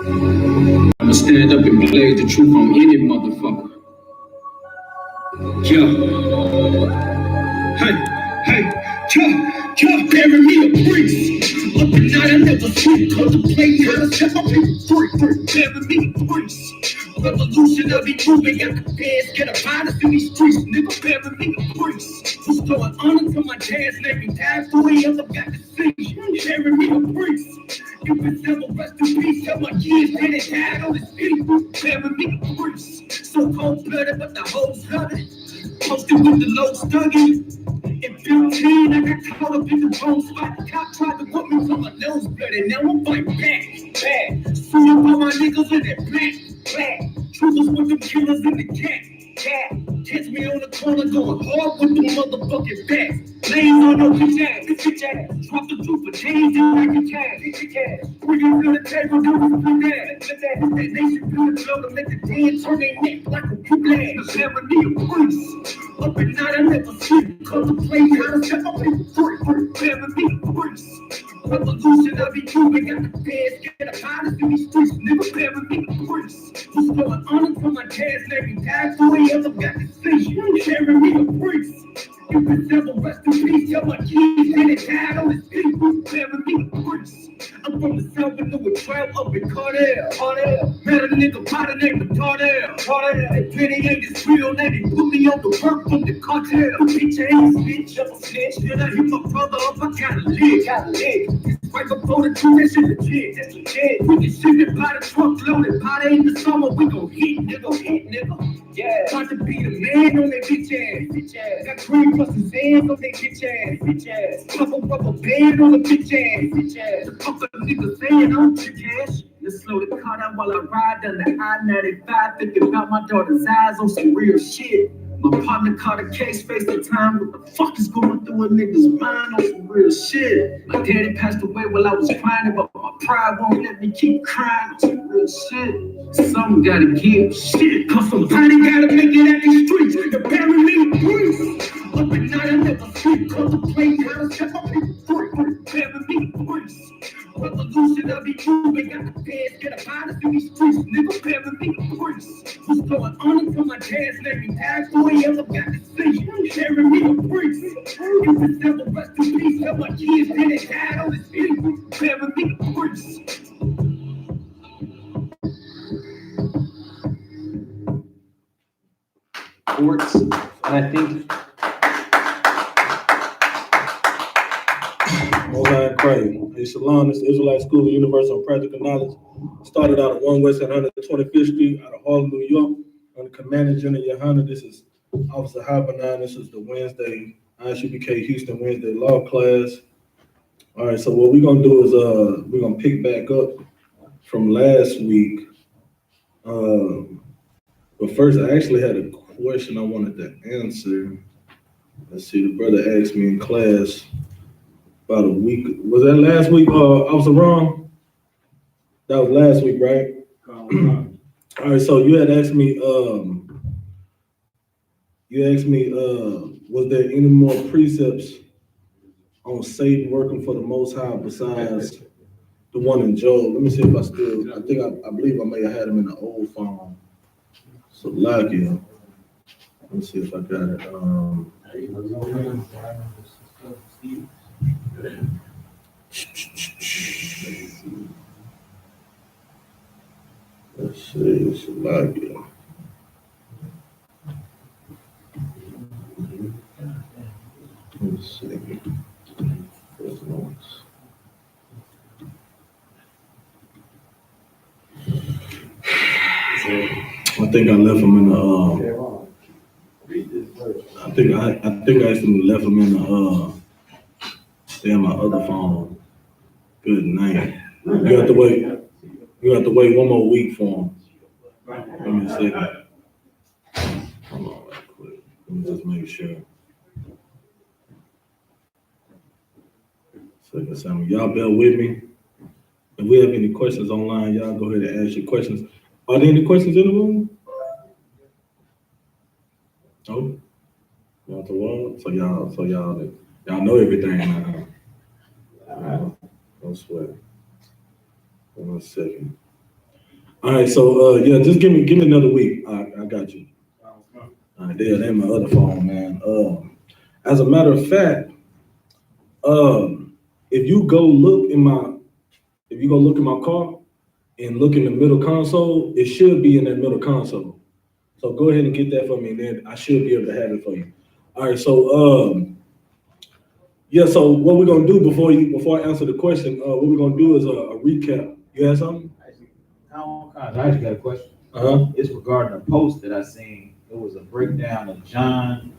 I'ma stand up and blaze the truth on any motherfucker. Yeah. Hey, hey, bury me a priest. Up at night I never sleep, contemplate how to set my people free. Bury me a priest. Revolutionary movement, got the feds, get a virus in these streets. Nigga, bury me a priest. Who's throwing honor to my dad's name and died before he ever got to see. Bury me a priest. You can never rest in peace, tell my kids that they died on his feet. Bury me a priest. So cold-blooded, but the hoes love it. Posted with the low study. In 15, I got caught up in the wrong spot. The cop tried to put me from my nose bloody. Now I'm fighting back, bad. Suing all my niggas in that black. Troopers with them killers in the cat. Catch me on the corner going hard with the motherfucking bats. Laying on your bitch ass. Drop the truth for change and like a cash. Bring it to the table, do it for that. That nation build a flow to make the dead turn their neck like a blast. Never need a priest. Up at night I never sleep. Contemplate how to set my people free. Never need a priest. Revolutionary movement, got the feds, get a virus in these streets. Nigga, never need a priest. Who's throwing honor to my dad's name and died before he ever got to see. Bury me a priest. You can never rest in peace, tell my kids that they died on his feet. Bury me a priest. I'm from the south and knew a trail up in Cardell. Met a nigga by the name of Cardell. They pity ain't his real name, they put me on the work from the cartel. Bitch, I ain't snitch, I'm a snitch. Then I hit my brother up, I gotta live. It's right before the two, that shit legit. That's legit. We can ship it by the truck loaded. By the end of summer, we gon' hit, nigga. Yeah. Trying to be the man on that bitch ass. Got cream plus his hands on that bitch ass. Couple rubber band on the bitch ass. The fuck the niggas saying I'm too cash. Let's slow the car down while I ride down the I-95. Thinking about my daughter's eyes on some real shit. My partner caught a case, faced the time. What the fuck is going through a nigga's mind on some real shit? My daddy passed away while I was crying, but my pride won't let me keep crying on some real shit. Something gotta give shit, cause somebody gotta make it out these streets. The bury me a priest. Up at night I never sleep, contemplate how to set my people free. Bury me a priest. Revolutionary movement, got the feds, get a virus in these streets. Nigga, bury me a priest. Who's throwing honor to my dad's name and died before he ever got to see. Bury me a priest. You can never rest in peace, tell my kids that they died on his feet. Bury me a priest. Courts, and I think Online Craig. Hey, Shalom, this is Israelite School of Universal and Practical Knowledge. Started out at 1 West 125th Street out of Harlem, New York. On the Commanding General YAHANNA. This is Officer Habanan. This is the Wednesday I.S.U.P.K Houston Wednesday law class. All right, so what we're gonna do is we're gonna pick back up from last week. But first, I actually had a question I wanted to answer. Let's see, the brother asked me in class about a week. Was that last week? I was wrong. That was last week, right? All right, so you had asked me. Was there any more precepts on Satan working for the Most High besides the one in Job? Let me see if I still. I believe I may have had him in the old phone. So lucky. Let me see if I got it. Let's see, it's lucky. Let's see. I think I left him in the. I think I actually left him in the. Stay on my other phone. Good night. You have to wait. You have to wait one more week for him. Give me a second. Hold on, right quick. Let me just make sure. Second, y'all bear with me. If we have any questions online, y'all go ahead and ask your questions. Are there any questions in the room? Oh, y'all the wall. So y'all know everything now. Don't sweat. 1 second. All right, so yeah, just give me another week. I got you. All right, there, that's my other phone, man. As a matter of fact, if you go look in my car and look in the middle console, it should be in that middle console. So go ahead and get that for me, and then I should be able to have it for you. All right, so yeah, so what we're gonna do before I answer the question, what we're gonna do is a recap. You have something? I actually got a question. It's regarding a post that I seen. It was a breakdown of John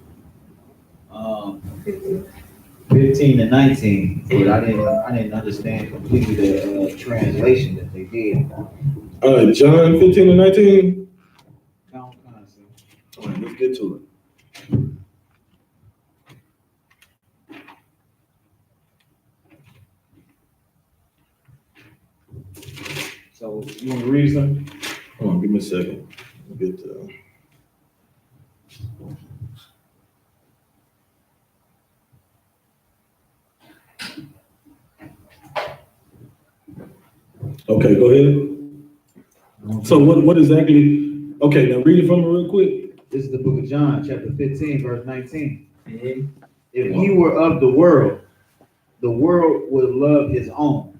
15 and 19, but I didn't understand completely the translation that they did. John 15 and 19. All right, let's get to it. So you want to read something? Hold on, give me a second. Get to. Okay, go ahead. So what exactly? Okay, now read it from me real quick. This is the book of John, chapter 15, verse 19. Mm-hmm. If ye were of the world would love his own.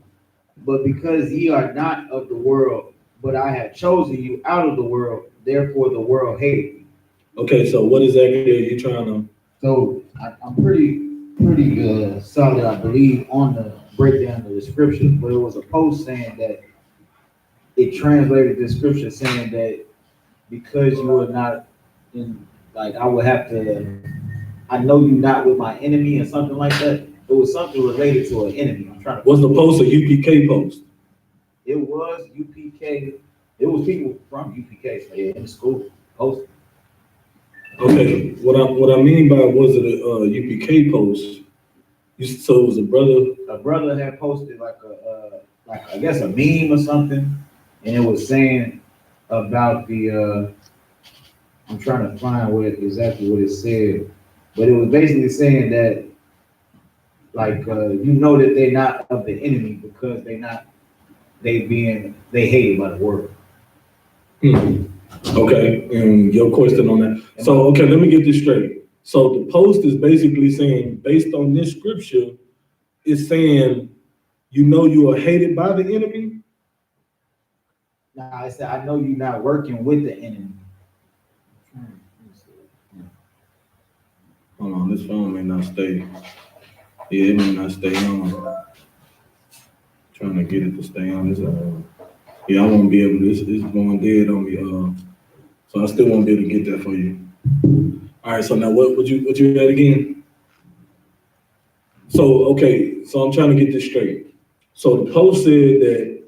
But because ye are not of the world, but I have chosen you out of the world, therefore the world hated you. Okay, so what exactly are you trying to? So I'm pretty solid, I believe, on the breakdown of the scriptures, but it was a post saying that it translated the scripture saying that because you are not in, like, I would have to, I know you not with my enemy or something like that. It was something related to an enemy. I'm trying to. Was the post a UPK post? It was UPK. It was people from UPK, so yeah, in school posted. Okay, what I mean by was it a UPK post? So it was a brother. A brother had posted like I guess a meme or something, and it was saying about the. I'm trying to find exactly what it said, but it was basically saying that like you know that they're not of the enemy because they hated by the world. Okay, and your question on that. So, okay, let me get this straight. So the post is basically saying, based on this scripture, it's saying, you know, you are hated by the enemy. Nah, I said, I know you're not working with the enemy. Hold on, this phone may not stay. Yeah, it may not stay on. Trying to get it to stay on. This, yeah, I won't be able to. It's going dead on me. So I still won't be able to get that for you. All right. So now, what you had again? So okay. So I'm trying to get this straight. So the post said that.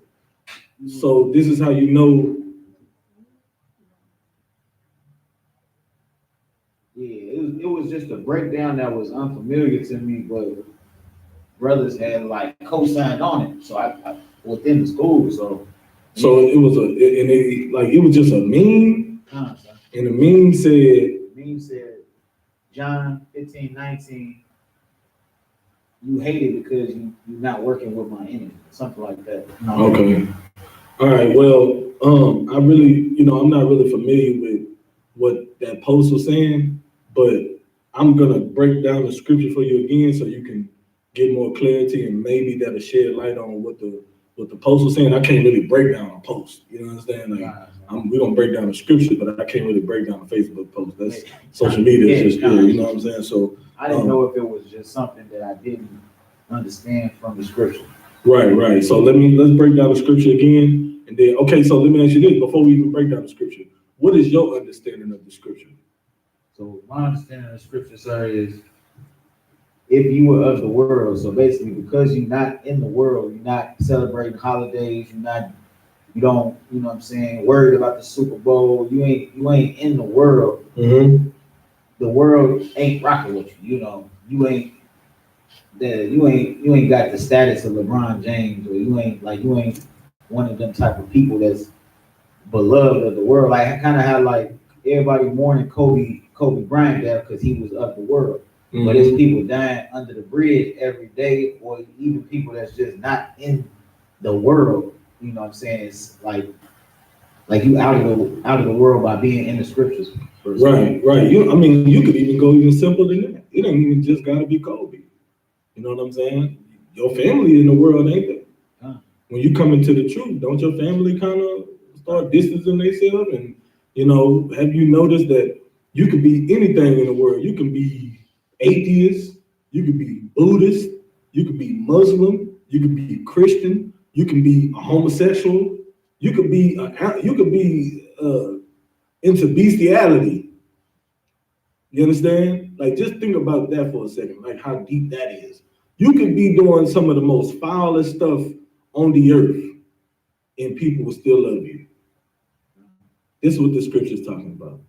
So this is how you know. Yeah, it was just a breakdown that was unfamiliar to me, but brothers had like co-signed on it. So I within the school. So it was it was just a meme. And the meme said, John 15:19, you hate it because you're not working with my enemy, something like that. Okay. All right. Well, I really, I'm not really familiar with what that post was saying, but I'm gonna break down the scripture for you again so you can get more clarity and maybe that'll shed light on what the post was saying. I can't really break down a post. You know what I'm saying? Like, we're gonna break down the scripture, but I can't really break down a Facebook post. That's social media. It's just, you know what I'm saying? So I didn't know if it was just something that I didn't understand from the scripture. Right. So let's break down the scripture again, and then so let me ask you this before we even break down the scripture. What is your understanding of the scripture? So my understanding of the scripture, sir, is if you were of the world, so basically because you're not in the world, you're not celebrating holidays, you don't, you know what I'm saying, worried about the Super Bowl, you ain't in the world. Mm-hmm. The world ain't rocking with you, you ain't got the status of LeBron James, or you ain't one of them type of people that's beloved of the world. Like I kind of had like everybody mourning Kobe Bryant there because he was of the world. Mm-hmm. But there's people dying under the bridge every day, or even people that's just not in the world. You know what I'm saying? It's like Like you out of the world by being in the scriptures. Right. I mean, you could even go even simpler than that. It ain't even just gotta be Kobe. You know what I'm saying? Your family in the world ain't there. When you come into the truth, don't your family kind of start distancing themselves? And, you know, have you noticed that you could be anything in the world? You can be atheist, you could be Buddhist, you could be Muslim, you could be Christian, you can be a homosexual, you could be into bestiality. You understand? Like, just think about that for a second, like how deep that is. You could be doing some of the most foulest stuff on the earth, and people will still love you. This is what the scripture's talking about.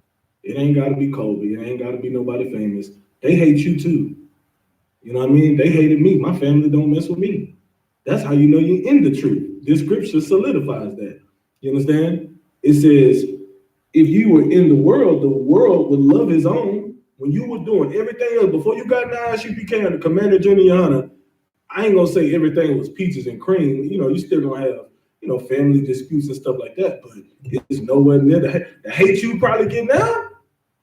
It ain't got to be Kobe. It ain't got to be nobody famous. They hate you too. You know what I mean? They hated me. My family don't mess with me. That's how you know you're in the truth. This scripture solidifies that. You understand? It says, if you were in the world would love his own. When you were doing everything else, before you got in the I.S.U.P.K and the Commander Junior YAHANNA, I ain't gonna say everything was peaches and cream. You know, you still gonna have, you know, family disputes and stuff like that, but it's nowhere near the hate you probably get now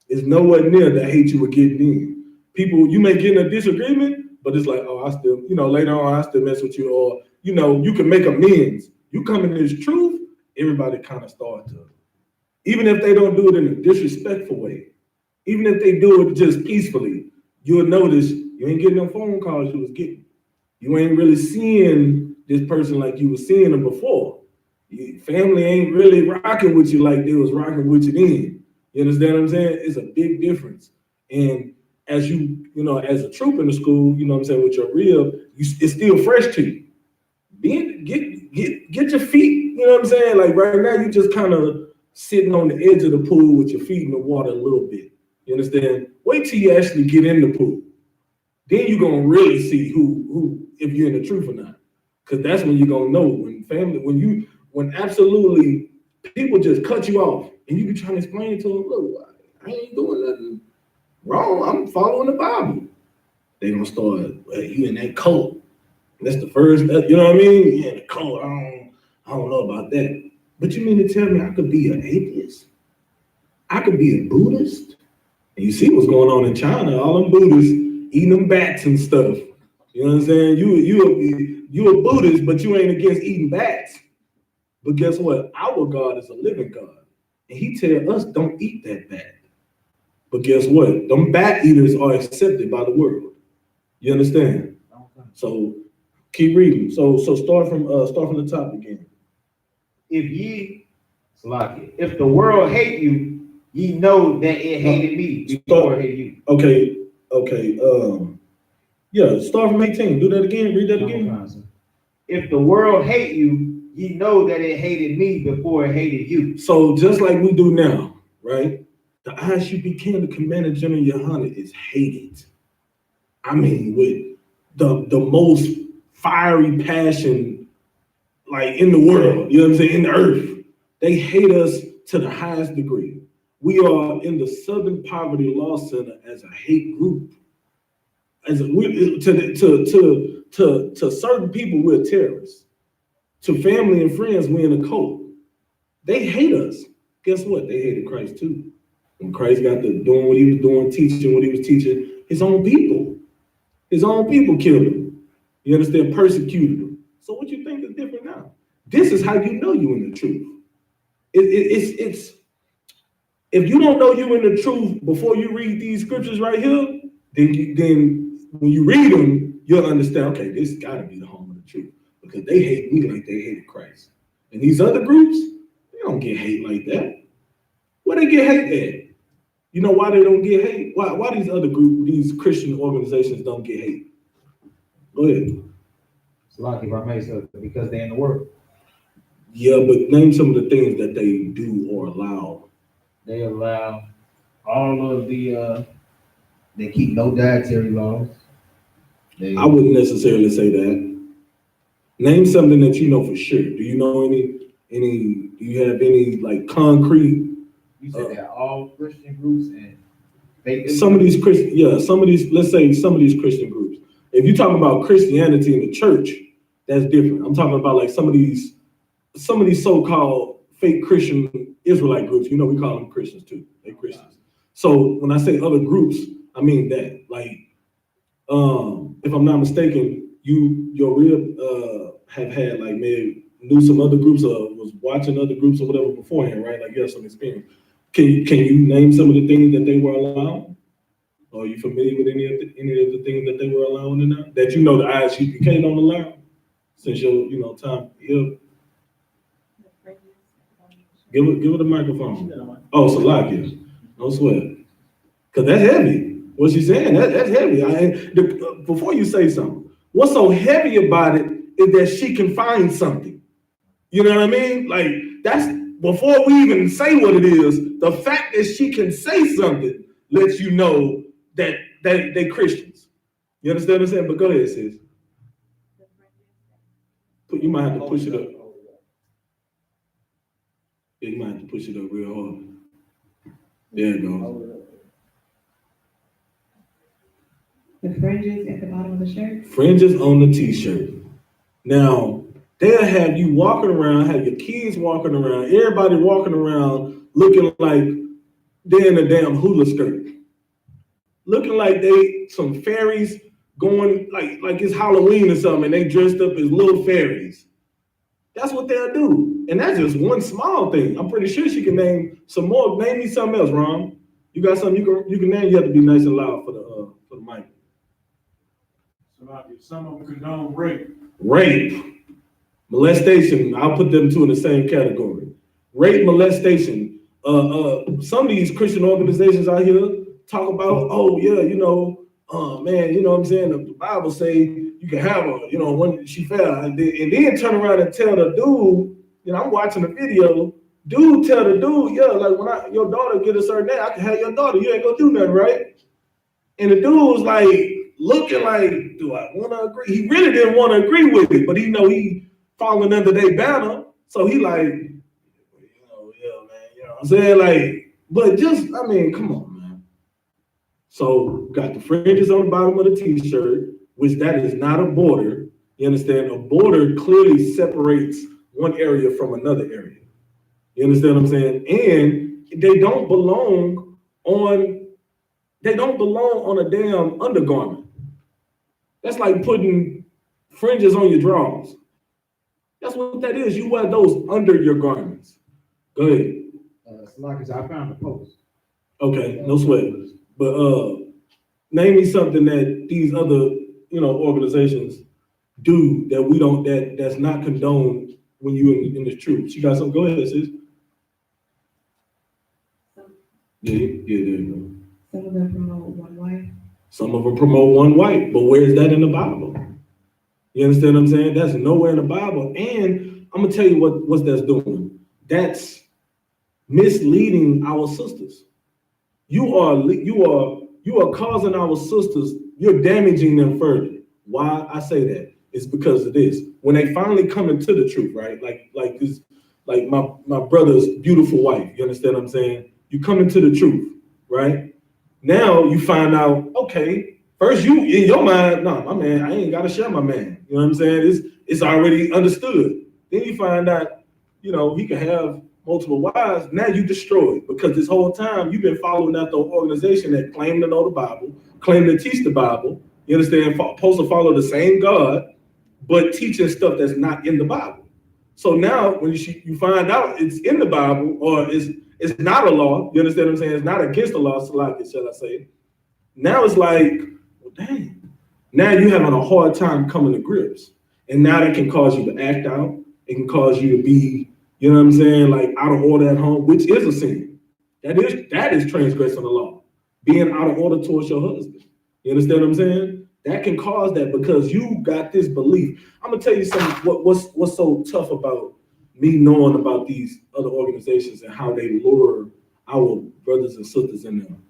is nowhere near the hate you were getting in. People, you may get in a disagreement, but it's like, oh, I still, you know, later on, I still mess with you, or, you know, you can make amends. You come in this truth, everybody kind of start to, even if they don't do it in a disrespectful way, even if they do it just peacefully, you'll notice you ain't getting no phone calls you was getting. You ain't really seeing this person like you was seeing them before. Your family ain't really rocking with you like they was rocking with you then. You understand what I'm saying? It's a big difference. And as you know, as a troop in the school, you know what I'm saying, with your rib, it's still fresh to you. Get your feet, you know what I'm saying? Like right now, you just kind of sitting on the edge of the pool with your feet in the water a little bit. You understand? Wait till you actually get in the pool. Then you're gonna really see who if you're in the truth or not. Because that's when you're gonna know when absolutely people just cut you off and you be trying to explain to them, look, I ain't doing nothing wrong. I'm following the Bible. They gonna start, you in that cult. That's the first, you know what I mean? Yeah, the cult. I don't know about that. But you mean to tell me I could be an atheist? I could be a Buddhist? And you see what's going on in China, all them Buddhists eating them bats and stuff. You know what I'm saying? You a Buddhist, but you ain't against eating bats. But guess what? Our God is a living God. And he tell us don't eat that bat. But guess what? Them bat eaters are accepted by the world. You understand? So keep reading. So start from the top again. If the world hate you, ye know that it hated me before it hated you. Okay. Yeah, start from 18. Do that again. Read that again. If the world hate you, ye know that it hated me before it hated you. So just like we do now, right? The I.S.U.P.K, the Commander General YAHANNA is hated. I mean, with the most fiery passion, like in the world, you know what I'm saying, in the earth. They hate us to the highest degree. We are in the Southern Poverty Law Center as a hate group. To certain people, we're terrorists. To family and friends, we're in a cult. They hate us. Guess what? They hated Christ too. When Christ got to doing what he was doing, teaching what he was teaching, his own people killed him. You understand? Persecuted him. So what you think is different now? This is how you know you in the truth. It's if you don't know you in the truth before you read these scriptures right here, then when you read them, you'll understand, okay, this gotta be the home of the truth. Because they hate me like they hated Christ. And these other groups, they don't get hate like that. Where they get hate at? You know why they don't get hate? Why these other groups, these Christian organizations don't get hate? Go ahead. It's like if I may say, because they're in the world. Yeah, but name some of the things that they do or allow. They allow all of the, they keep no dietary laws. I wouldn't necessarily say that. Name something that you know for sure. Do you know do you have any like concrete? You said they're all Christian groups and some of these let's say some of these Christian groups. If you talk about Christianity in the church, that's different. I'm talking about like some of these so-called fake Christian Israelite groups. You know, we call them Christians too. They Christians. So when I say other groups, I mean that. Like, if I'm not mistaken, your real have had like maybe knew some other groups or was watching other groups or whatever beforehand, right? Like you have some experience. Can you name some of the things that they were allowing? Or are you familiar with any of the things that they were allowing in there? That you know the I.S.U.P.K don't allow? Since your time here. Give it a microphone. Oh, Salakia. No sweat. Because that's heavy. What she's saying, that's heavy. Before you say something, what's so heavy about it is that she can find something. You know what I mean? Like, that's, before we even say what it is, the fact that she can say something lets you know that they Christians. You understand what I'm saying? But go ahead, sis. You might have to push it up. Yeah, you might have to push it up real hard. There it goes. The fringes at the bottom of the shirt? Fringes on the t-shirt. Now, they'll have you walking around, have your kids walking around, everybody walking around looking like they're in a damn hula skirt. Looking like they some fairies going, like it's Halloween or something, and they dressed up as little fairies. That's what they'll do. And that's just one small thing. I'm pretty sure she can name some more. Name me something else, Ron. You got something you can name? You have to be nice and loud for the mic. Some of them condone rape. Rape, molestation. I'll put them two in the same category. Rape, molestation. Some of these Christian organizations out here talk about, oh yeah, man, you know what I'm saying? The Bible say you can have her, when she fell, and then turn around and tell the dude, I'm watching the video. Dude tell the dude, yeah, like when your daughter get a certain age, I can have your daughter. You ain't gonna do nothing, right? And the dude was like looking like, do I want to agree? He really didn't want to agree with it, but he falling under their banner, so he like, yeah, man, you know what I'm saying? Like, but just, come on, man. So got the fringes on the bottom of the t-shirt, which that is not a border. You understand? A border clearly separates one area from another area. You understand what I'm saying? And they don't belong on a damn undergarment. That's like putting fringes on your drawers. That's what that is. You wear those under your garments. Go ahead. I found the post. Okay, no sweat. But name me something that these other, organizations do that we don't, that's not condoned when you in the truth. You got something? Go ahead, sis. Yeah, there you go. Some of them promote one wife. Some of them promote one wife, but where is that in the Bible? You understand what I'm saying? That's nowhere in the Bible. And I'm gonna tell you what that's doing. That's misleading our sisters. You are causing our sisters, you're damaging them further. Why I say that? It's because of this. When they finally come into the truth, right? Like my brother's beautiful wife. You understand what I'm saying? You come into the truth, right? Now you find out, okay, first you in your mind, no, my man, I ain't gotta share my man. You know what I'm saying? It's already understood. Then you find out, he can have multiple wives. Now you destroy it, because this whole time you've been following after an organization that claim to know the Bible, claim to teach the Bible. You understand? Supposed to follow the same God, but teaching stuff that's not in the Bible. So now when you find out it's in the Bible, or it's not a law, you understand what I'm saying? It's not against the law, shall I say. Now it's like, well, dang. Now you're having a hard time coming to grips. And now that can cause you to act out. It can cause you to be, you know what I'm saying, like out of order at home, which is a sin. That is transgressing the law. Being out of order towards your husband. You understand what I'm saying? That can cause that because you got this belief. I'm gonna tell you something. What's so tough about me knowing about these other organizations and how they lure our brothers and sisters in them.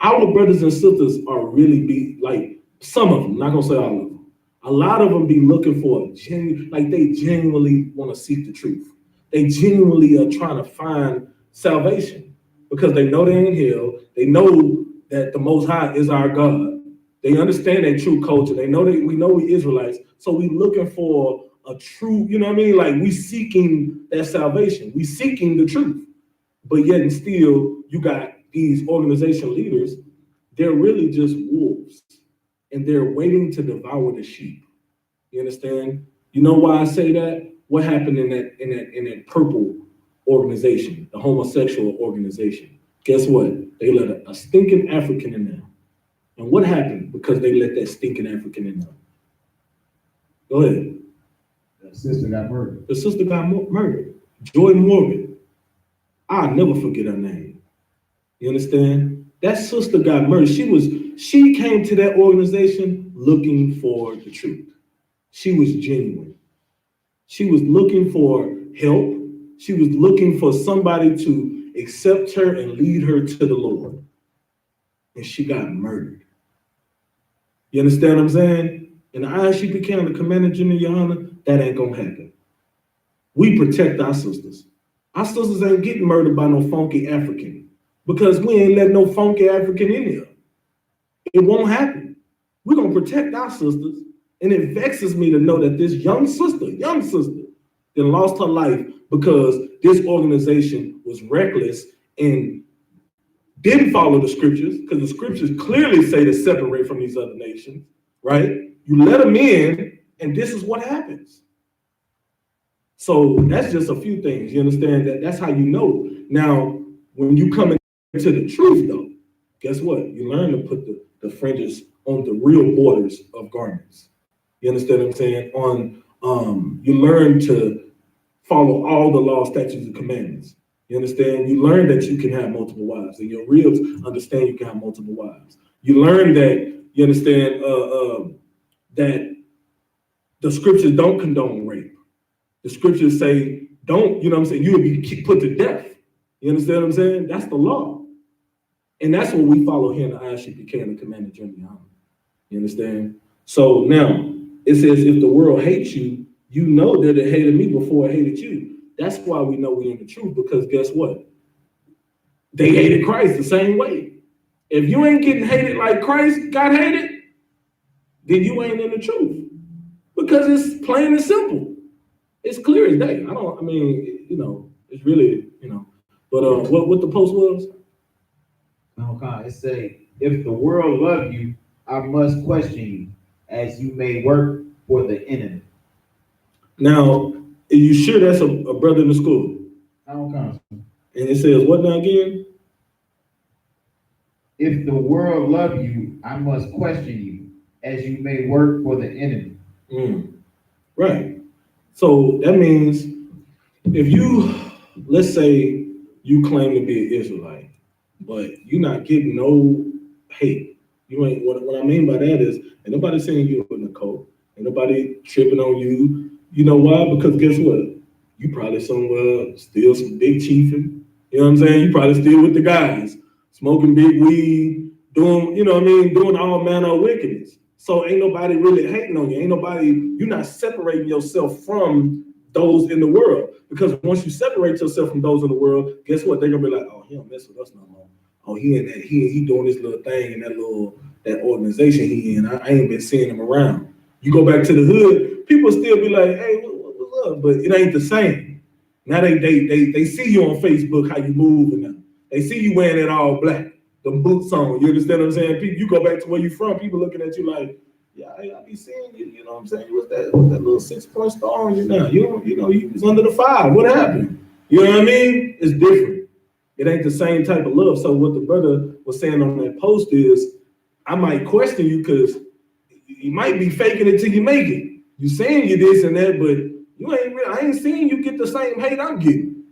Our brothers and sisters are really like some of them. Not gonna say all of them. A lot of them be looking for they genuinely want to seek the truth. They genuinely are trying to find salvation because they know they're in hell. They know that the Most High is our God. They understand their true culture. They know that we know we Israelites. So we looking for a true, you know what I mean? Like we seeking that salvation, we seeking the truth, but yet and still you got these organization leaders, they're really just wolves and they're waiting to devour the sheep. You understand? You know why I say that? What happened in that purple organization, the homosexual organization? Guess what? They let a stinking African in there. And what happened because they let that stinking African in there? Go ahead. The sister got murdered. The sister got murdered. Joy Morgan. I'll never forget her name. You understand? That sister got murdered. She came to that organization looking for the truth. She was genuine. She was looking for help. She was looking for somebody to accept her and lead her to the Lord. And she got murdered. You understand what I'm saying? And the I.S.U.P.K on the Commander General YAHANNA, that ain't gonna happen. We protect our sisters. Our sisters ain't getting murdered by no funky African because we ain't let no funky African in here. It won't happen. We're gonna protect our sisters. And it vexes me to know that this young sister, that lost her life because this organization was reckless and didn't follow the scriptures, because the scriptures clearly say to separate from these other nations, right? You let them in, and this is what happens. So that's just a few things. You understand that? That's how you know. Now, when you come into the truth, though, guess what? You learn to put the fringes on the real borders of garments. You understand what I'm saying? You learn to follow all the law, statutes, and commandments. You understand? You learn that you can have multiple wives, and your ribs understand you can have multiple wives. You learn that, you understand, that the scriptures don't condone rape. The scriptures say, don't, you know what I'm saying? You will be put to death. You understand what I'm saying? That's the law. And that's what we follow here in the I.S.U.P.K and the Commander General YAHANNA. You understand? So now, it says, if the world hates you, you know that it hated me before it hated you. That's why we know we're in the truth, because guess what? They hated Christ the same way. If you ain't getting hated like Christ got hated, then you ain't in the truth. Because it's plain and simple. It's clear as day. It's really, But what the post was? Okay, it say, if the world love you, I must question you, as you may work for the enemy. Now, are you sure that's a brother in the school? Okay. And it says what now again? If the world love you, I must question you, as you may work for the enemy. Right. So that means if you, let's say you claim to be an Israelite, but you're not getting no hate. You ain't, what I mean by that is, ain't nobody saying you're in the cult. Ain't nobody tripping on you. You know why? Because guess what? You probably somewhere still some big chiefing. You know what I'm saying? You probably still with the guys, smoking big weed, doing, doing all manner of wickedness. So ain't nobody really hating on you. You're not separating yourself from those in the world. Because once you separate yourself from those in the world, guess what? They're gonna be like, oh, he don't mess with us no more. Oh, he doing this little thing in that organization he in. I ain't been seeing him around. You go back to the hood, people still be like, hey, what's up? But it ain't the same. Now they see you on Facebook, how you moving now. They see you wearing it all black, the boots on. You understand what I'm saying? People, you go back to where you from, people looking at you like, yeah, I be seeing you, you know what I'm saying? What's that little 6-point star on you now? You was under the 5. What happened? You know what I mean? It's different. It ain't the same type of love. So what the brother was saying on that post is, I might question you because you might be faking it till you make it. You saying you this and that, but you ain't real. I ain't seeing you get the same hate I'm getting.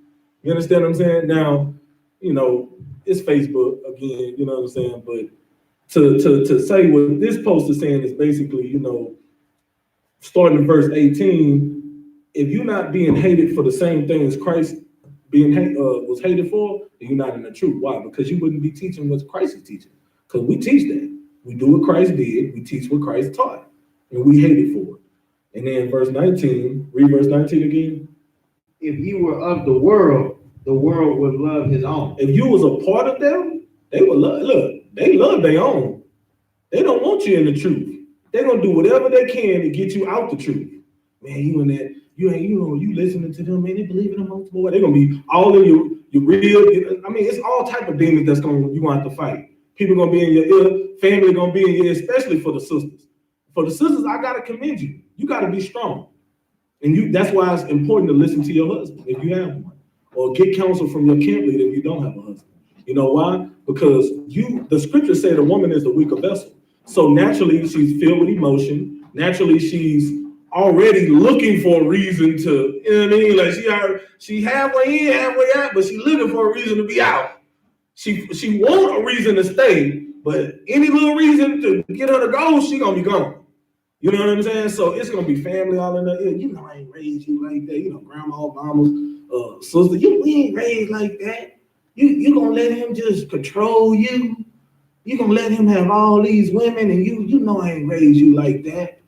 You understand what I'm saying? Now, it's Facebook again, you know what I'm saying? But to say what this post is saying is basically, starting in verse 18, if you're not being hated for the same thing as Christ was hated for, then you're not in the truth. Why? Because you wouldn't be teaching what Christ is teaching. Because we teach that. We do what Christ did. We teach what Christ taught. And we hate it for it. And then verse 19, read verse 19 again. If you were of the world would love his own. If you was a part of them, they would they love their own. They don't want you in the truth. They're going to do whatever they can to get you out the truth. man, you in that, you listening to them, man, they believe in the multiple way. They're gonna be all in your real. I mean, it's all type of demons you gonna have to fight. People gonna be in your ear, family gonna be in your ear, especially for the sisters. For the sisters, I gotta commend you. You gotta be strong. And that's why it's important to listen to your husband if you have one. Or get counsel from your camp leader if you don't have a husband. You know why? Because the scriptures say the woman is the weaker vessel. So naturally she's filled with emotion. Naturally she's already looking for a reason to, you know what I mean? Like she halfway in, halfway out, but she's looking for a reason to be out. She want a reason to stay, but any little reason to get her to go, she gonna be gone. You know what I'm saying? So it's gonna be family all in there. You know, I ain't raised you like that. You know, grandma, mama's sister. We ain't raised like that. You gonna let him just control you? You gonna let him have all these women, and you know I ain't raised you like that.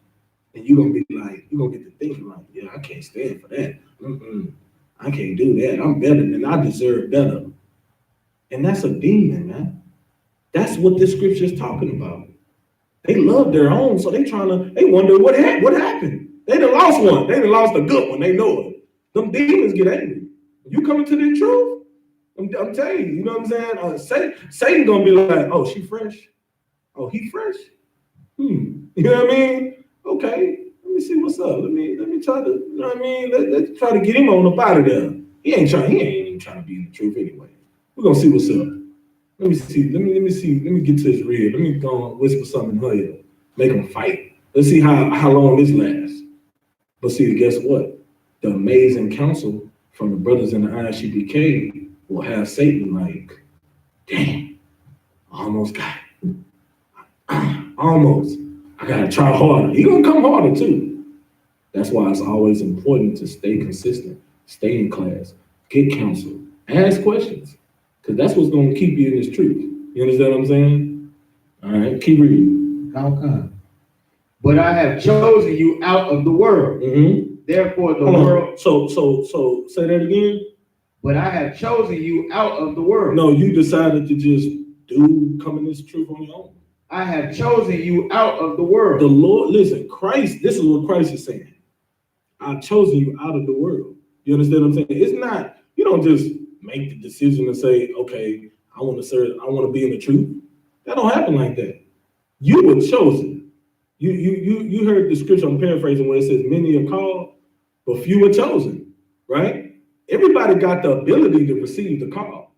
And you gonna be like, you gonna get to thinking like, yeah, I can't stand for that. I can't do that. I'm better than I deserve better. And that's a demon, man. That's what this scripture is talking about. They love their own, so they wonder what happened. They done lost one. They done lost a good one. They know it. Them demons get angry. You coming to the truth? I'm telling you, you know what I'm saying? Satan gonna be like, oh, she fresh? Oh, he fresh? You know what I mean? Okay, let me see what's up. Let me try to, you know what I mean? Let's try to get him on up out of there. He ain't even trying to be in the truth anyway. We're gonna see what's up. Let me see. Let me get to his rear. Let me go and whisper something in her ear. Make them fight. Let's see how long this lasts. But see, guess what? The amazing counsel from the brothers in the I.S.U.P.K will have Satan like, damn, I almost got it. Almost. I gotta try harder. He gonna come harder too. That's why it's always important to stay consistent, stay in class, get counsel, ask questions. Because that's what's going to keep you in this truth. You understand what I'm saying? All right, keep reading. Okay. But I have chosen you out of the world. Therefore, the world. So say that again. But I have chosen you out of the world. No, you decided to just come in this truth on your own. I have chosen you out of the world. The Lord, listen, Christ, this is what Christ is saying. I've chosen you out of the world. You understand what I'm saying? It's not, you don't just make the decision to say, okay, I want to serve, I want to be in the truth. That don't happen like that. You were chosen. You heard the scripture, I'm paraphrasing, where it says many are called, but few are chosen, right? Everybody got the ability to receive the call.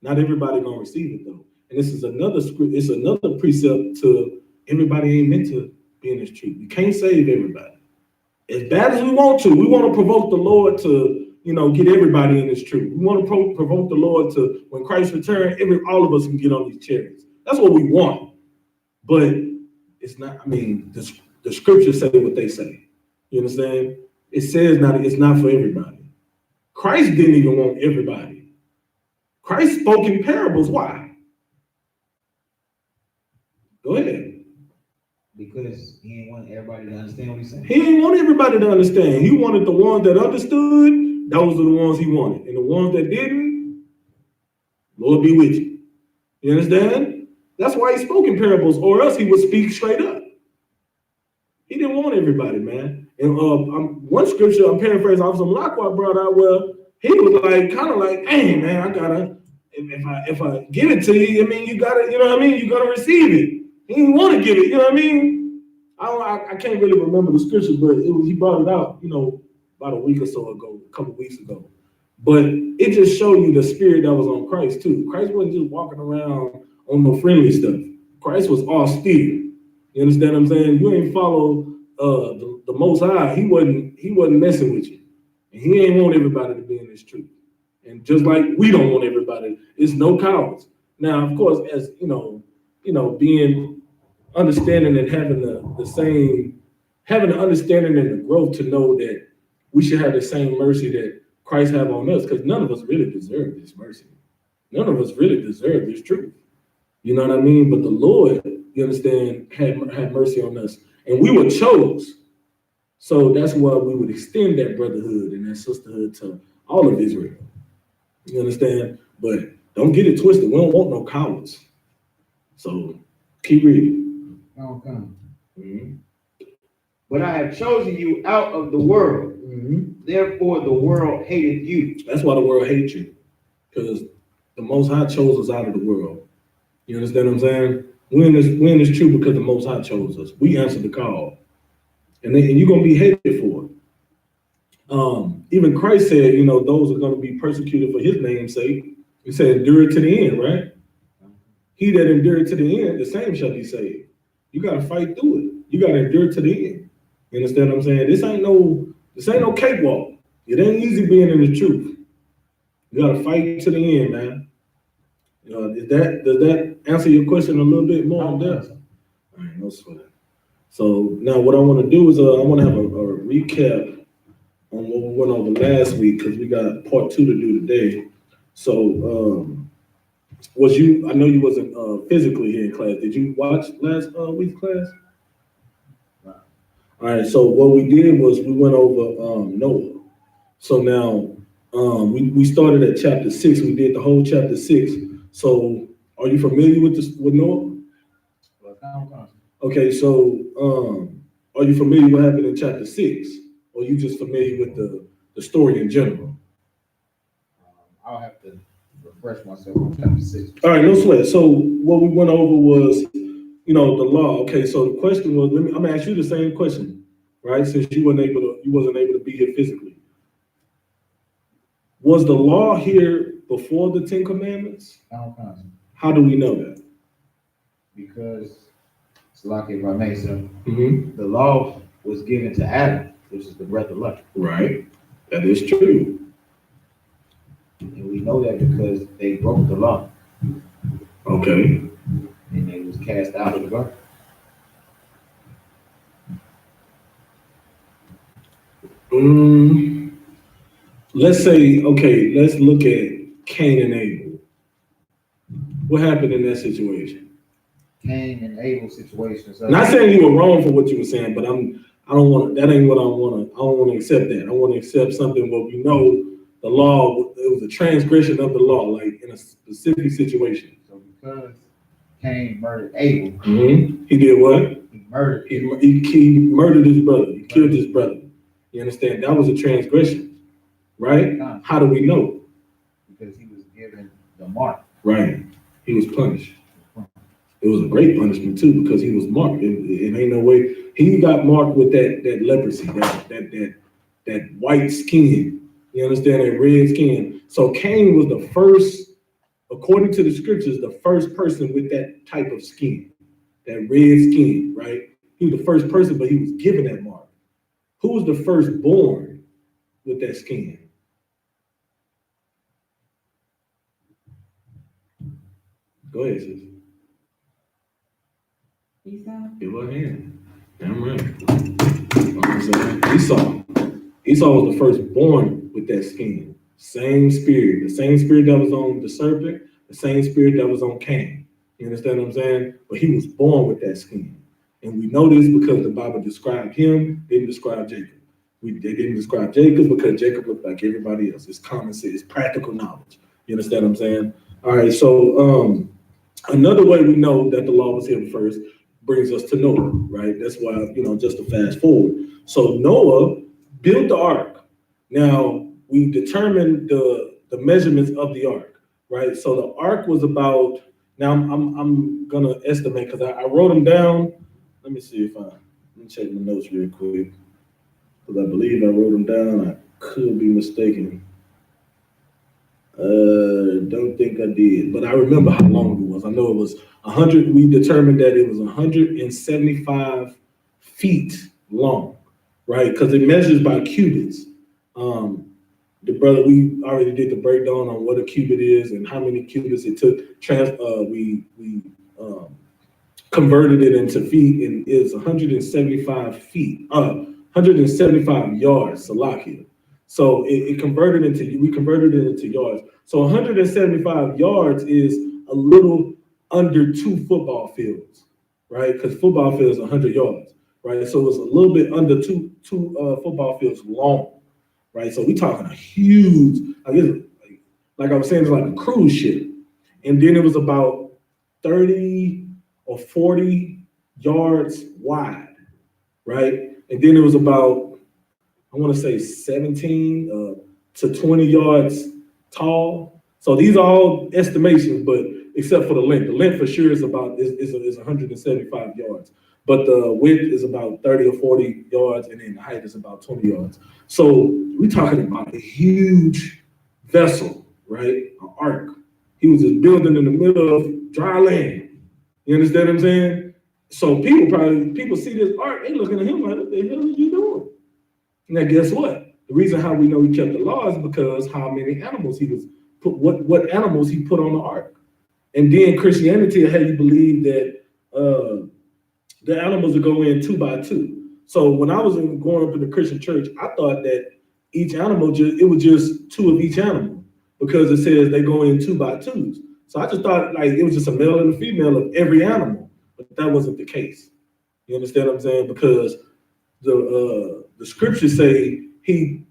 Not everybody gonna receive it though. And this is another script, it's another precept to everybody ain't meant to be in this truth. You can't save everybody. As bad as we want to provoke the Lord to, get everybody in this truth. We want to provoke the Lord to, when Christ returns, all of us can get on these chariots. That's what we want. But it's not, the scriptures say what they say. You understand? It says it's not for everybody. Christ didn't even want everybody. Christ spoke in parables. Why? Go ahead. Because he didn't want everybody to understand what he's saying. He didn't want everybody to understand. He wanted the ones that understood. Those are the ones he wanted. And the ones that didn't, Lord be with you. You understand? That's why he spoke in parables, or else he would speak straight up. He didn't want everybody, man. And one scripture, I'm paraphrasing, Officer Malakwa brought out, well, he was like, kind of like, hey, man, I gotta, if I give it to you, you gotta, you know what I mean? You gotta receive it. He didn't want to give it, you know what I mean? I can't really remember the scripture, but he brought it out, about a week or so ago, a couple of weeks ago. But it just showed you the spirit that was on Christ too. Christ wasn't just walking around on no friendly stuff. Christ was austere. You understand what I'm saying? You ain't follow the Most High. He wasn't messing with you. And he ain't want everybody to be in this truth. And just like we don't want everybody, it's no cowards. Now, of course, as being understanding and having having the understanding and the growth to know that we should have the same mercy that Christ have on us, because none of us really deserve this mercy. None of us really deserve this truth. You know what I mean? But the Lord, you understand, had mercy on us. And we were chose. So that's why we would extend that brotherhood and that sisterhood to all of Israel. You understand? But don't get it twisted. We don't want no cowards. So keep reading. Okay. but I have chosen you out of the world. Therefore, the world hated you. That's why the world hates you, because the Most High chose us out of the world. You understand what I'm saying? We're in this truth because the Most High chose us. We answered the call, and you're gonna be hated for it. Even Christ said, you know, those are going to be persecuted for His name's sake. He said, endure to the end, right? He that endured to the end, the same shall be saved. You got to fight through it. You got to endure to the end. You understand what I'm saying? This ain't no cakewalk. It ain't easy being in the truth. You got to fight to the end, man. Does that answer your question a little bit more on that? All right, no sweat. So now what I want to do is I want to have a recap on what we went over last week, because we got part 2 to do today. So I know you wasn't physically here in class. Did you watch last week's class? All right, so what we did was we went over Noah. So now we started at chapter 6. We did the whole chapter 6. So are you familiar with Noah? Okay, so are you familiar with what happened in chapter 6? Or are you just familiar with the story in general? I'll have to refresh myself on chapter 6. All right, no sweat. So what we went over was, you know, the law. Okay, so the question was, I'm gonna ask you the same question, right? Since you wasn't able to be here physically. Was the law here before the 10 Commandments? How do we know that? Because it's like, if I may say, the law was given to Adam, which is the breath of life. Right. That is true. And we know that because they broke the law. Okay. And they was cast out of the garden. Let's say, okay, let's look at Cain and Abel. What happened in that situation? Cain and Abel situation. So not saying you were wrong for what you were saying, but that ain't what I don't want to accept that. I want to accept something where we know the law, it was a transgression of the law, like in a specific situation. So because Cain murdered Abel. He did what? He murdered. He murdered his brother. He killed his brother. You understand? That was a transgression, right? How do we know? Because he was given the mark. Right. He was punished. It was a great punishment too, because he was marked. It ain't no way he got marked with that leprosy, that white skin. You understand, that red skin. So Cain was the first, according to the scriptures, the first person with that type of skin, that red skin, right? He was the first person, but he was given that mark. Who was the first born with that skin? Go ahead, sis. Esau. Give her a hand. Damn right. Esau was the first born with that skin. Same spirit. The same spirit that was on the serpent, the same spirit that was on Cain. You understand what I'm saying? But he was born with that skin. And we know this because the Bible described him, didn't describe Jacob. They didn't describe Jacob because Jacob looked like everybody else. It's common sense, it's practical knowledge. You understand what I'm saying? All right, so another way we know that the law was here first brings us to Noah, right? That's why, just to fast forward. So Noah built the ark. Now, we determined the measurements of the ark, right? So the ark was about, now I'm gonna estimate because I wrote them down. Let me see let me check my notes real quick. Because I believe I wrote them down. I could be mistaken. Don't think I did, but I remember how long it was. I know it was 100. We determined that it was 175 feet long, right? Because it measures by cubits. The brother, we already did the breakdown on what a cubit is and how many cubits it took. We converted it into feet, and it's 175 feet. 175 yards, Salakia. So we converted it into yards. So 175 yards is a little under 2 football fields, right? Because football fields 100 yards, right? So it's a little bit under two football fields long, right? So we're talking a huge, I guess, like I was saying, it's like a cruise ship. And then it was about 30 or 40 yards wide, right? and then it was about, I want to say 17 to 20 yards tall. So these are all estimations, but except for the length. The length for sure is 175 yards, but the width is about 30 or 40 yards, and then the height is about 20 yards. So we're talking about a huge vessel, right? An ark. He was just building in the middle of dry land. You understand what I'm saying? So people see this ark, they looking at him like, what the hell are you doing? Now guess what? The reason how we know he kept the law is because how many animals he was what animals he put on the ark. And then Christianity will have you believe that the animals would go in 2 by 2. So when I was growing up in the Christian church, I thought that each animal it was just 2 of each animal because it says they go in 2 by 2s. So I just thought like it was just a male and a female of every animal, but that wasn't the case. You understand what I'm saying? Because the scriptures say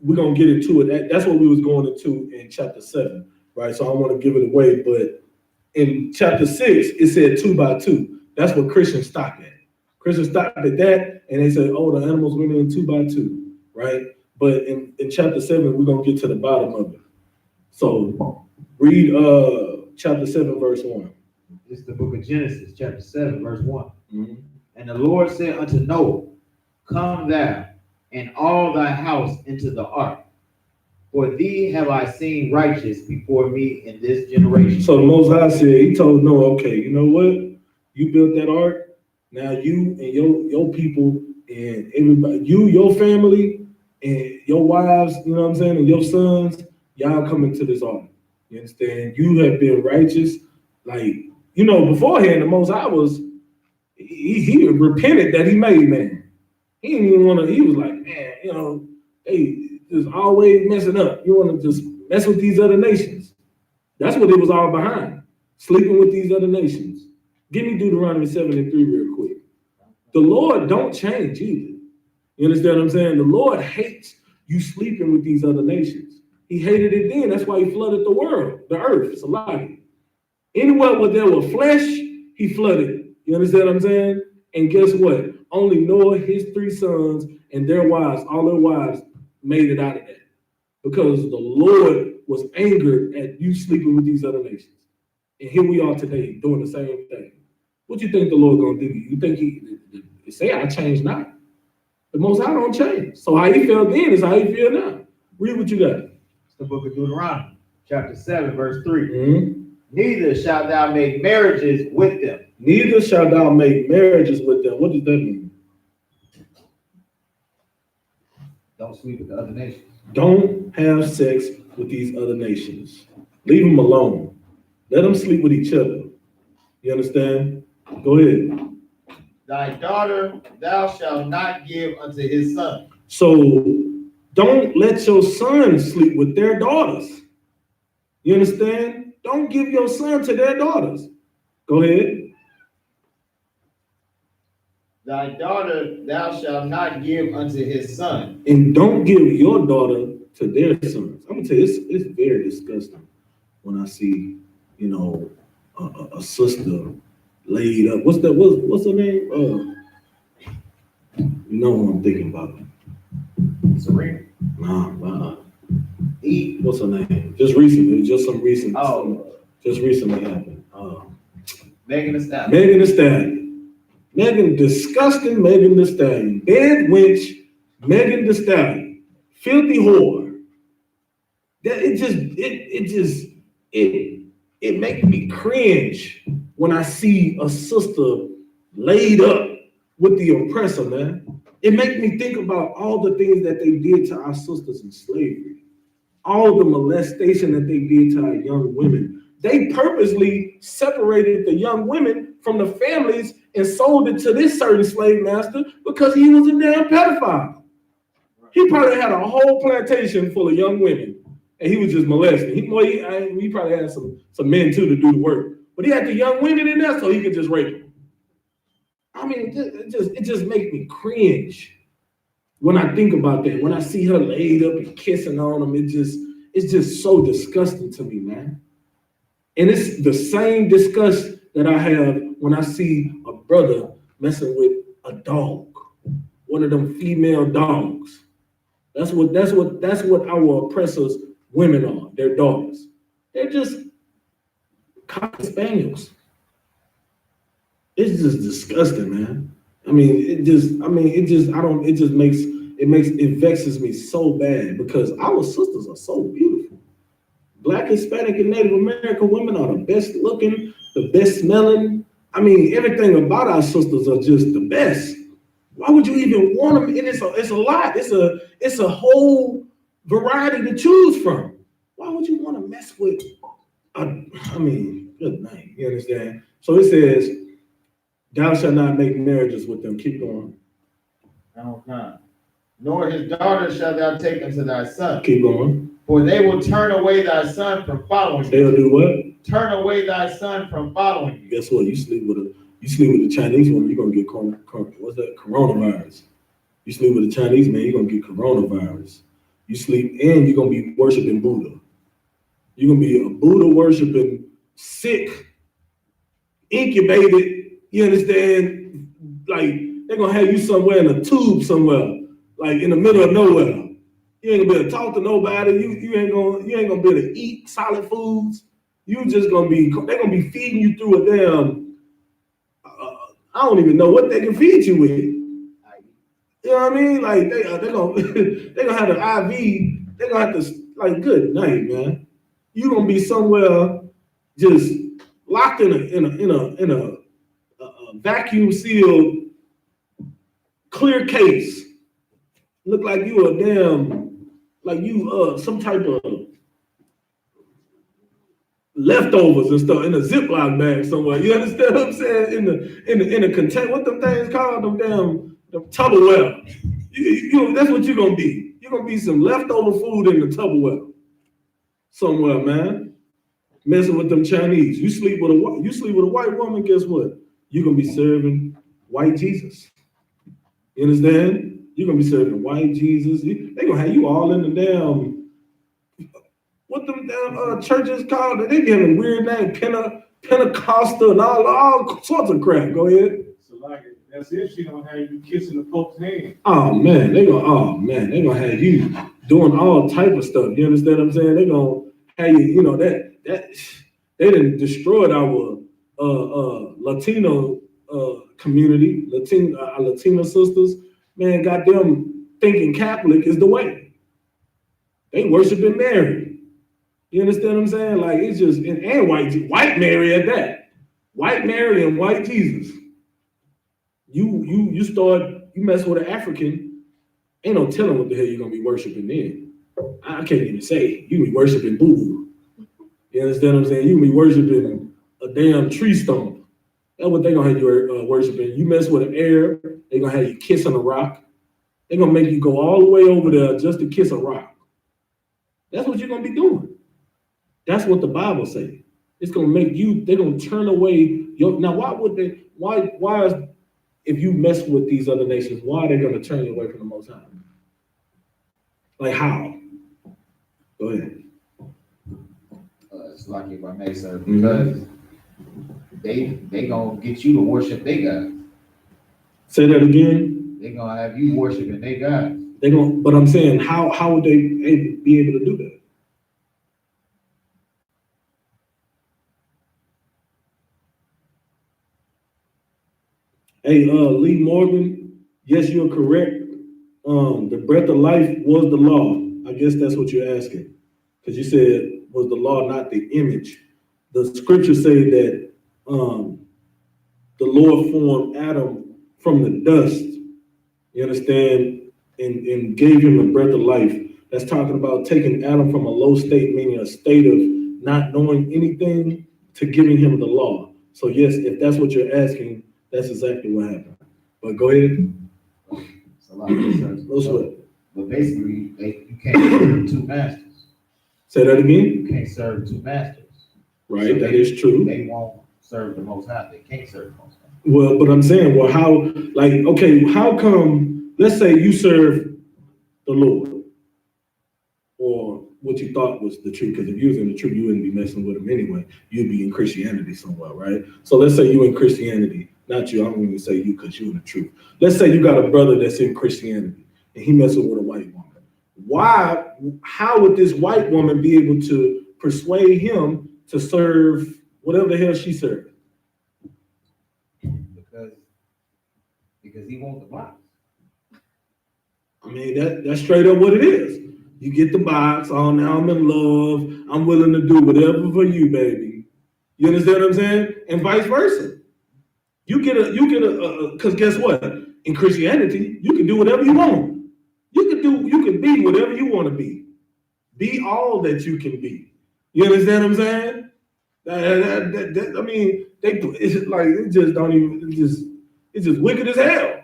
we're gonna get into it. That's what we was going into in chapter 7, right? So I don't want to give it away, but in chapter 6 it said 2 by 2. That's what Christians stopped at. Christians stopped at that, and they said, "Oh, the animals went in 2 by 2," right? But in chapter 7, we're gonna get to the bottom of it. So read chapter 7, verse 1. It's the book of Genesis, chapter 7, verse 1. Mm-hmm. And the Lord said unto Noah, Come thou and all thy house into the ark, for thee have I seen righteous before me in this generation. So the Most High said, he told Noah, okay, you know what? You built that ark. Now you and your people and everybody, your family and your wives, you know what I'm saying, and your sons, y'all come into this ark. You understand? You have been righteous. Like, beforehand, the Most High was, he repented that he made man. He didn't even want to, he was like, man, they just always messing up. You want to just mess with these other nations. That's what it was all behind. Sleeping with these other nations. Give me Deuteronomy 7:3 real quick. The Lord don't change either. You understand what I'm saying? The Lord hates you sleeping with these other nations. He hated it then. That's why he flooded the world, the earth. It's a lie. Anywhere where there was flesh, he flooded. You understand what I'm saying? And guess what? Only Noah, his 3 sons, and their wives, all their wives, made it out of that. Because the Lord was angered at you sleeping with these other nations. And here we are today doing the same thing. What you think the Lord gonna do to you? You think he say I change not? The Most High don't change. So how he felt then is how he feel now. Read what you got. It's the book of Deuteronomy, chapter 7, verse 3. Mm-hmm. Neither shalt thou make marriages with them. Neither shalt thou make marriages with them. What does that mean? Don't sleep with the other nations. Don't have sex with these other nations. Leave them alone. Let them sleep with each other. You understand? Go ahead. Thy daughter thou shalt not give unto his son. So don't let your sons sleep with their daughters. You understand? Don't give your son to their daughters. Go ahead. Thy daughter thou shalt not give unto his son. And don't give your daughter to their sons. I'm gonna tell you, it's very disgusting when I see, a sister laid up. What's her name? You know who I'm thinking about. Serena. Nah. Eve. What's her name? Just recently, just some recent. Just recently happened. Megan Thee Stallion. Megan Thee Stallion. Disgusting Megan Thee Stallion. Bad witch, Megan Thee Stallion. Filthy whore. That it makes me cringe when I see a sister laid up with the oppressor, man. It makes me think about all the things that they did to our sisters in slavery. All the molestation that they did to our young women. They purposely separated the young women from the families and sold it to this certain slave master because he was a damn pedophile. He probably had a whole plantation full of young women and he was just molesting. He probably had some men too to do the work, but he had the young women in there so he could just rape them. I mean, it just makes me cringe when I think about that. When I see her laid up and kissing on him, it's just so disgusting to me, man. And it's the same disgust that I have when I see a brother messing with a dog. one of them female dogs. That's what our oppressors women are, their daughters. They're just cocker spaniels. It's just disgusting, man. It vexes me so bad because our sisters are so beautiful. Black, Hispanic, and Native American women are the best looking, the best smelling. Everything about our sisters are just the best. Why would you even want them? And it's a lot. It's a whole variety to choose from. Why would you want to mess with? Good night. You understand? So it says, "Thou shalt not make marriages with them." Keep going. No. Nor his daughter shalt thou take unto thy son. Keep going. For they will turn away thy son from following you. They'll do what? Turn away thy son from following you. Guess what? You sleep with a Chinese woman, you're gonna get coronavirus. You sleep with a Chinese man, you're gonna get coronavirus. You sleep and you're gonna be worshiping Buddha. You're gonna be a Buddha worshiping, sick, incubated, you understand? Like they're gonna have you somewhere in a tube somewhere, like in the middle of nowhere. You ain't gonna be able to talk to nobody. You ain't gonna be able to eat solid foods. They're gonna be feeding you through a damn, I don't even know what they can feed you with. You know what I mean? Like they're gonna have the IV. They're gonna have to, like, good night, man. You're gonna be somewhere just locked in a vacuum sealed clear case. Look like you a damn, like you some type of leftovers and stuff in a Ziploc bag somewhere. You understand what I'm saying? In a container. What them things called? Them Tupperware. That's what you're gonna be. You're gonna be some leftover food in the Tupperware somewhere, man. Messing with them Chinese. You sleep with a white woman. Guess what? You're gonna be serving white Jesus. You understand? You're gonna be serving white Jesus. They're gonna have you all in the damn, what them damn churches called? They be having weird names, Pentecostal and all sorts of crap. Go ahead. So like that's if she don't have you kissing the Pope's hand. Oh man, they gonna have you doing all type of stuff. You understand what I'm saying? They gonna have you, that they done destroyed our Latino community, our Latino sisters. Man, got them thinking Catholic is the way. They worshiping Mary. You understand what I'm saying? Like, it's just, and white Mary at that. White Mary and white Jesus. You mess with an African, ain't no telling what the hell you're gonna be worshiping then. I can't even say. You be worshiping boo-boo. You understand what I'm saying? You be worshiping a damn tree stump. That's what they gonna have you worshiping. You mess with an Arab, they gonna have you kissing a rock. They gonna make you go all the way over there just to kiss a rock. That's what you're gonna be doing. That's what the Bible says. It's gonna make you, they're gonna turn away now why would they, why is, if you mess with these other nations, why are they gonna turn you away from the Most High? Like how? Go ahead. It's like, if I may, sir, because they gonna get you to worship their God. Say that again. They gonna have you worshiping their God. But I'm saying, how would they be able to do that? Hey, Lee Morgan, yes, you're correct. The breath of life was the law. I guess that's what you're asking. Because you said, was the law not the image? The scriptures say that the Lord formed Adam from the dust, you understand, and gave him the breath of life. That's talking about taking Adam from a low state, meaning a state of not knowing anything, to giving him the law. So yes, if that's what you're asking, that's exactly what happened. But go ahead. It's a lot of research. But basically, you can't serve two masters. Say that again? You can't serve two masters. Right, So that is true. They won't serve the Most High. They can't serve the Most High. Well, but I'm saying, well, how, like, okay, how come, let's say you serve the Lord, or what you thought was the truth, because if you was in the truth, you wouldn't be messing with him anyway. You'd be in Christianity somewhere, right? So let's say you in Christianity. not you, I don't even say you because you're in the truth. Let's say you got a brother that's in Christianity and he messing with a white woman. How would this white woman be able to persuade him to serve whatever the hell she served? Because he wants the box. I mean, that's straight up what it is. You get the box, oh, now I'm in love, I'm willing to do whatever for you, baby. You understand what I'm saying? And vice versa. You get a, because guess what? In Christianity, you can do whatever you want. You can be whatever you want to be. Be all that you can be. You understand what I'm saying? I mean, it's like, it just don't even, it's just wicked as hell.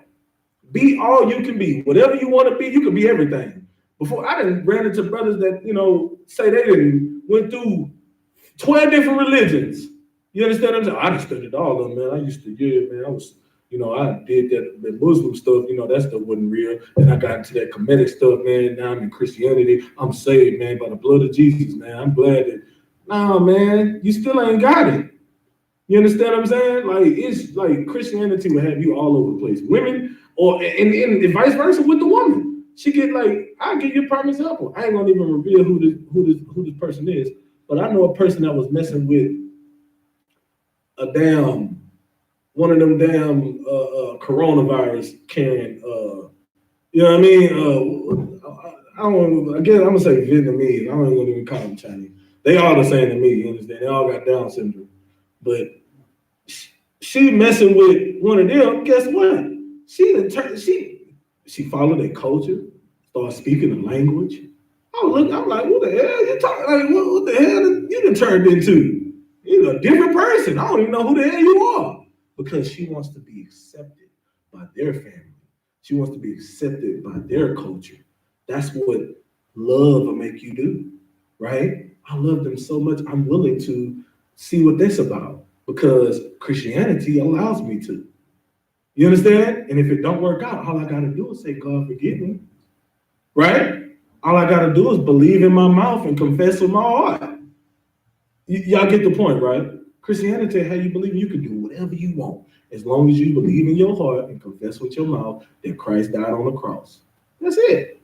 Be all you can be. Whatever you want to be, you can be everything. Before, I done ran into brothers that, say they didn't went through 12 different religions. You understand what I'm saying? I just studied all of them, man. I used to, man, I was, I did that Muslim stuff, that stuff wasn't real. And I got into that Kemetic stuff, man. Now I'm in Christianity. I'm saved, man, by the blood of Jesus, man. I'm glad that, nah, man, you still ain't got it. You understand what I'm saying? Like, it's like Christianity will have you all over the place. Women, and vice versa with the woman. She get like, I'll give you a prime example. I ain't gonna even reveal who this person is, but I know a person that was messing with one of them damn coronavirus carrying, you know what I mean? I'm gonna say Vietnamese. I don't even call them Chinese. They all the same to me, you understand? They all got Down syndrome. But she messing with one of them, guess what? She followed their culture, started speaking the language. I'm like, what the hell you talking? Like, what the hell you done turned into? You're a different person. I don't even know who the hell you are. Because she wants to be accepted by their family. She wants to be accepted by their culture. That's what love will make you do, right? I love them so much, I'm willing to see what that's about because Christianity allows me to. You understand? And if it don't work out, all I got to do is say, God, forgive me, right? All I got to do is believe in my mouth and confess with my heart. Y'all get the point, right? Christianity, how you believe you can do whatever you want as long as you believe in your heart and confess with your mouth that Christ died on the cross. That's it.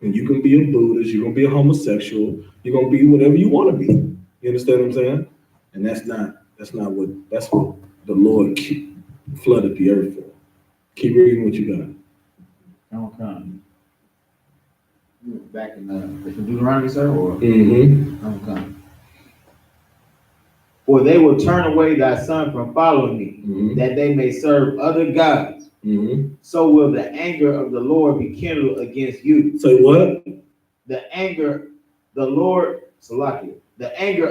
And you can be a Buddhist, you're going to be a homosexual, you're going to be whatever you want to be. You understand what I'm saying? And that's what the Lord flooded the earth for. Keep reading what you got. Okay. Back in the Deuteronomy, sir, or? Okay. For they will turn away thy son from following me, that they may serve other gods. So will the anger of the Lord be kindled against you. Say what? The anger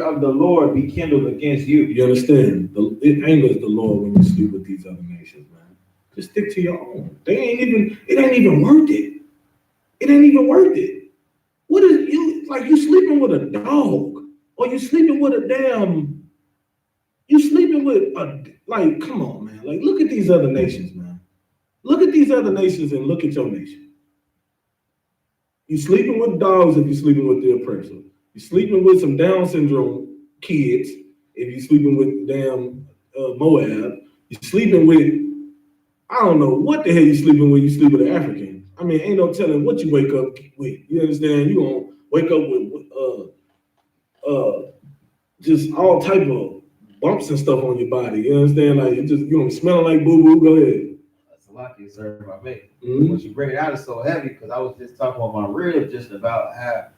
of the Lord be kindled against you. You understand? It angers the Lord when you sleep with these other nations, man. Just stick to your own. It ain't even worth it. It ain't even worth it. What is you sleeping with a dog? Or you sleeping with come on, man. Like, look at these other nations, man. Look at these other nations and look at your nation. You sleeping with dogs if you're sleeping with the oppressor. You're sleeping with some Down syndrome kids if you're sleeping with damn Moab. You're sleeping with, I don't know what the hell you're sleeping with. You sleep with an African. I mean, ain't no telling what you wake up with. You understand? You gonna wake up with just all type of bumps and stuff on your body. You understand? Like you gonna smell like boo boo. Go ahead. That's a lot you serve my mate. When you bring it out, it's so heavy because I was just talking about my rib just about how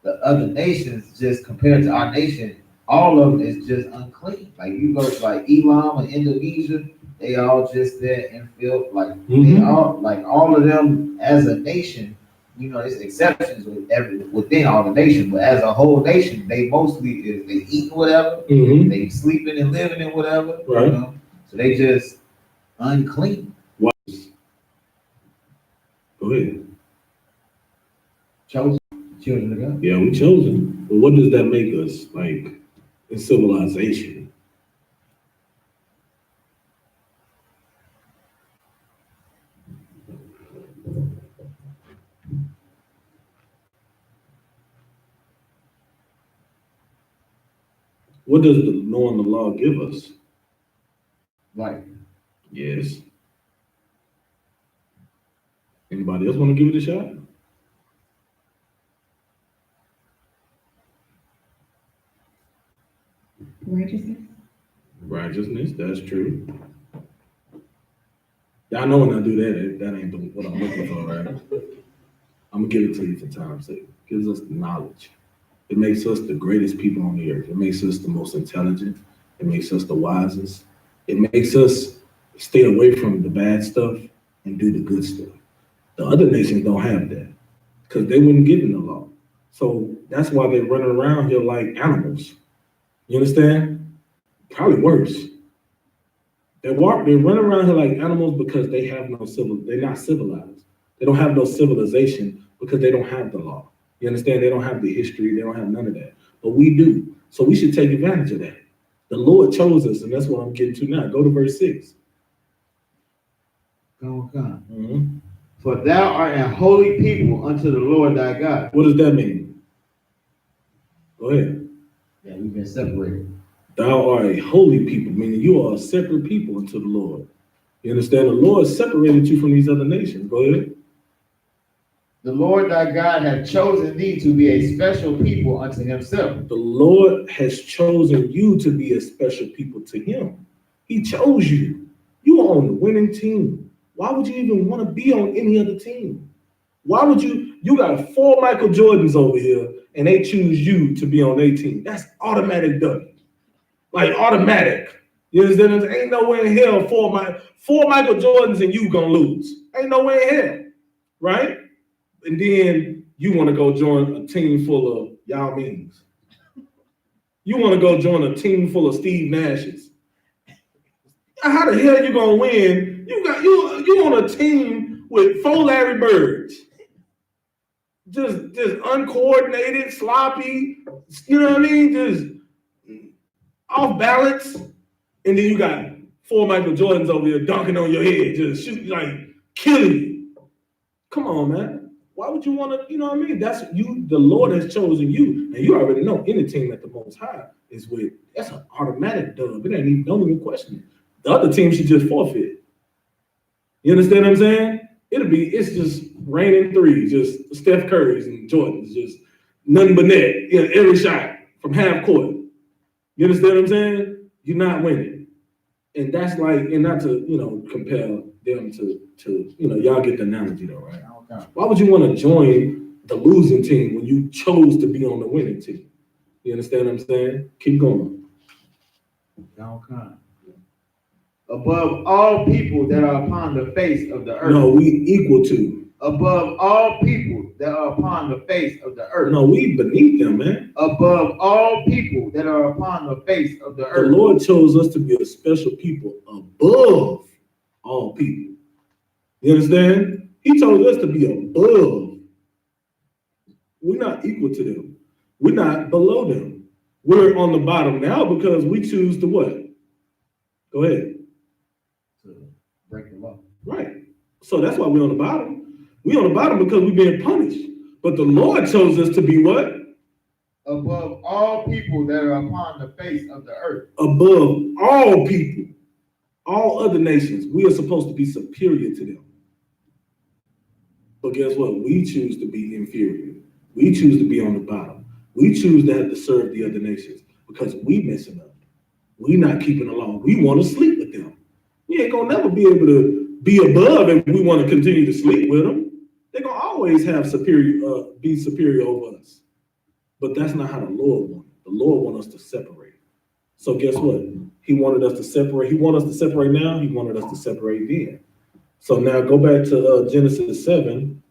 the other nations, just compared to our nation, all of them is just unclean. Like you go to like Elam and Indonesia, they all just there and feel like they all of them as a nation. There's exceptions within all the nation, but as a whole nation, they mostly they eating whatever, they sleeping and living in whatever, right? So they just unclean. What? Go ahead. Chosen children of God. Yeah, we chosen. But what does that make us like in civilization? What does knowing the law give us? Life. Yes. Anybody else want to give it a shot? Righteousness. Righteousness, that's true. Y'all know when I do that, that ain't what I'm looking for, right? I'm gonna give it to you for time's sake. It gives us the knowledge. It makes us the greatest people on the earth. It makes us the most intelligent. It makes us the wisest. It makes us stay away from the bad stuff and do the good stuff. The other nations don't have that because they wouldn't give them the law. So that's why they're running around here like animals. You understand? Probably worse. They're running around here like animals because they have no they're not civilized. They don't have no civilization because they don't have the law. You understand? They don't have the history. They don't have none of that. But we do. So we should take advantage of that. The Lord chose us, and that's what I'm getting to now. Go to verse 6. Come. Mm-hmm. For thou art a holy people unto the Lord thy God. What does that mean? Go ahead. Yeah, we've been separated. Thou art a holy people, meaning you are a separate people unto the Lord. You understand? The Lord separated you from these other nations. Go ahead. The Lord thy God hath chosen thee to be a special people unto himself. The Lord has chosen you to be a special people to him. He chose you. You are on the winning team. Why would you even want to be on any other team? Why would you got 4 Michael Jordans over here and they choose you to be on their team? That's automatic W. Like automatic. You understand? There ain't no way in hell 4 Michael Jordans and you gonna lose. Ain't no way in hell. Right? And then you want to go join a team full of Yao Mings. You want to go join a team full of Steve Nashes. How the hell you gonna win? You on a team with 4 Larry Birds. Just uncoordinated, sloppy, you know what I mean? Just off balance. And then you got 4 Michael Jordans over here dunking on your head, just shooting, like killing you. Come on, man. Why would you want to, you know what I mean? That's you, the Lord has chosen you. And you already know any team at the Most High is with, that's an automatic dub. It ain't even, don't even question it. The other team should just forfeit. You understand what I'm saying? It's just raining threes, just Steph Curry's and Jordan's, just nothing but net, every shot from half court. You understand what I'm saying? You're not winning. And that's like, and not to, compare them to y'all get the analogy though, right? Why would you want to join the losing team when you chose to be on the winning team? You understand what I'm saying? Keep going. Above all people that are upon the face of the earth. No, we equal to. Above all people that are upon the face of the earth. No, we beneath them, man. Above all people that are upon the face of the earth. The Lord chose us to be a special people above all people. You understand? He told us to be above. We're not equal to them. We're not below them. We're on the bottom now because we choose to what? Go ahead. To break the law. Right. So that's why we're on the bottom. We're on the bottom because we're being punished. But the Lord chose us to be what? Above all people that are upon the face of the earth. Above all people. All other nations. We are supposed to be superior to them. But guess what? We choose to be inferior. We choose to be on the bottom. We choose to have to serve the other nations because we messing up. We not keeping along. We want to sleep with them. We ain't gonna never be able to be above if we want to continue to sleep with them. They're gonna always have be superior over us. But that's not how the Lord wanted. The Lord wants us to separate. So guess what? He wanted us to separate. He wanted us to separate now. He wanted us to separate then. So now go back to Genesis 7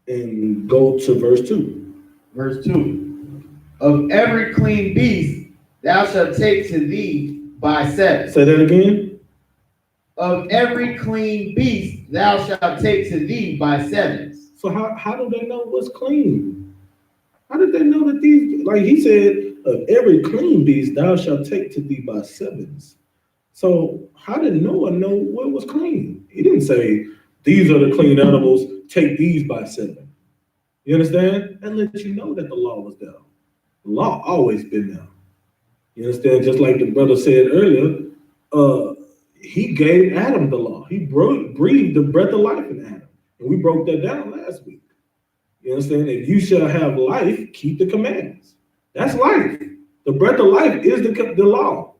and go to verse 2. Verse 2. Of every clean beast thou shalt take to thee by sevens. Say that again. Of every clean beast thou shalt take to thee by sevens. So how do they know what's clean? How did they know that these, like he said, of every clean beast thou shalt take to thee by sevens? So how did Noah know what was clean? He didn't say, these are the clean animals, take these by 7. You understand? And let you know that the law was there. The law always been there. You understand? Just like the brother said earlier, he gave Adam the law. He breathed the breath of life in Adam. And we broke that down last week. You understand? If you shall have life, keep the commandments. That's life. The breath of life is the law,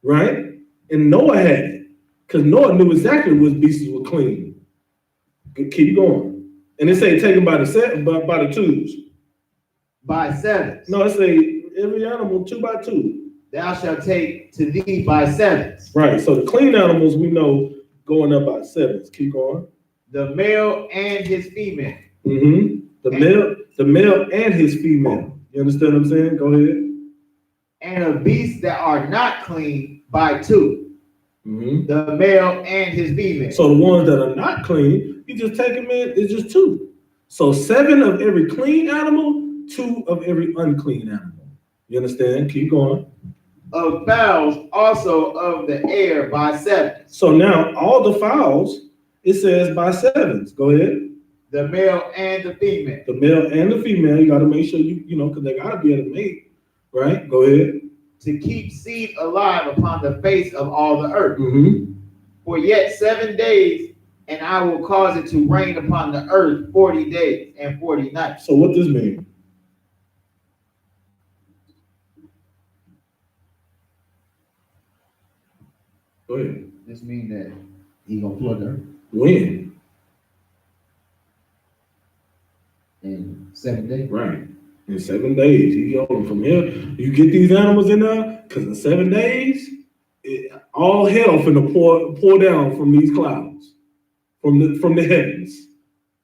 right? And Noah had it, because Noah knew exactly which beasts were clean. Keep going. And it say taken by the twos. By sevens. No, it say every animal 2 by 2. Thou shalt take to thee by sevens. Right. So the clean animals we know going up by 7s. Keep going. The male and his female. Mm-hmm. The male and his female. You understand what I'm saying? Go ahead. And of beasts that are not clean by 2. Mm-hmm. The male and his female. So the ones that are not clean, you just take them in, it's just 2. So 7 of every clean animal, 2 of every unclean animal. You understand? Keep going. Of fowls also of the air by 7. So now all the fowls, it says by 7s. Go ahead. The male and the female. The male and the female, you got to make sure you know, because they got to be able to mate, right? Go ahead. To keep seed alive upon the face of all the earth. Mm-hmm. For yet 7 days, and I will cause it to rain upon the earth 40 days and 40 nights. So what does this mean? Go ahead. This means that he gonna flood the earth When? in 7 days. Right. In 7 days. He told them from here, you get these animals in there, because in 7 days, all hell finna pour down from these clouds, from the heavens.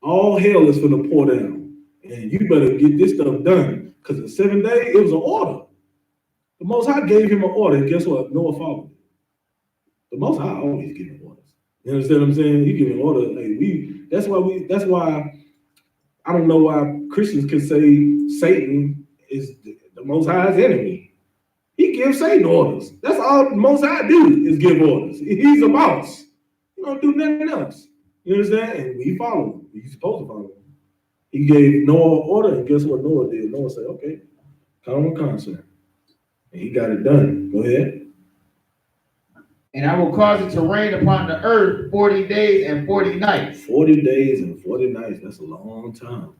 All hell is finna pour down. And you better get this stuff done. Because in 7 days, it was an order. The Most High gave him an order, and guess what? Noah followed it. The Most High always giving orders. You understand what I'm saying? He giving orders. Like that's why I don't know why Christians can say Satan is the Most High's enemy. He gives Satan orders. That's all the Most High do is give orders. He's a boss. He don't do nothing else. You understand? And we follow him. We're supposed to follow him. He gave Noah an order, and guess what Noah did? Noah said, okay, common concern. And he got it done. Go ahead. And I will cause it to rain upon the earth 40 days and 40 nights. 40 days and 40 nights. That's a long time.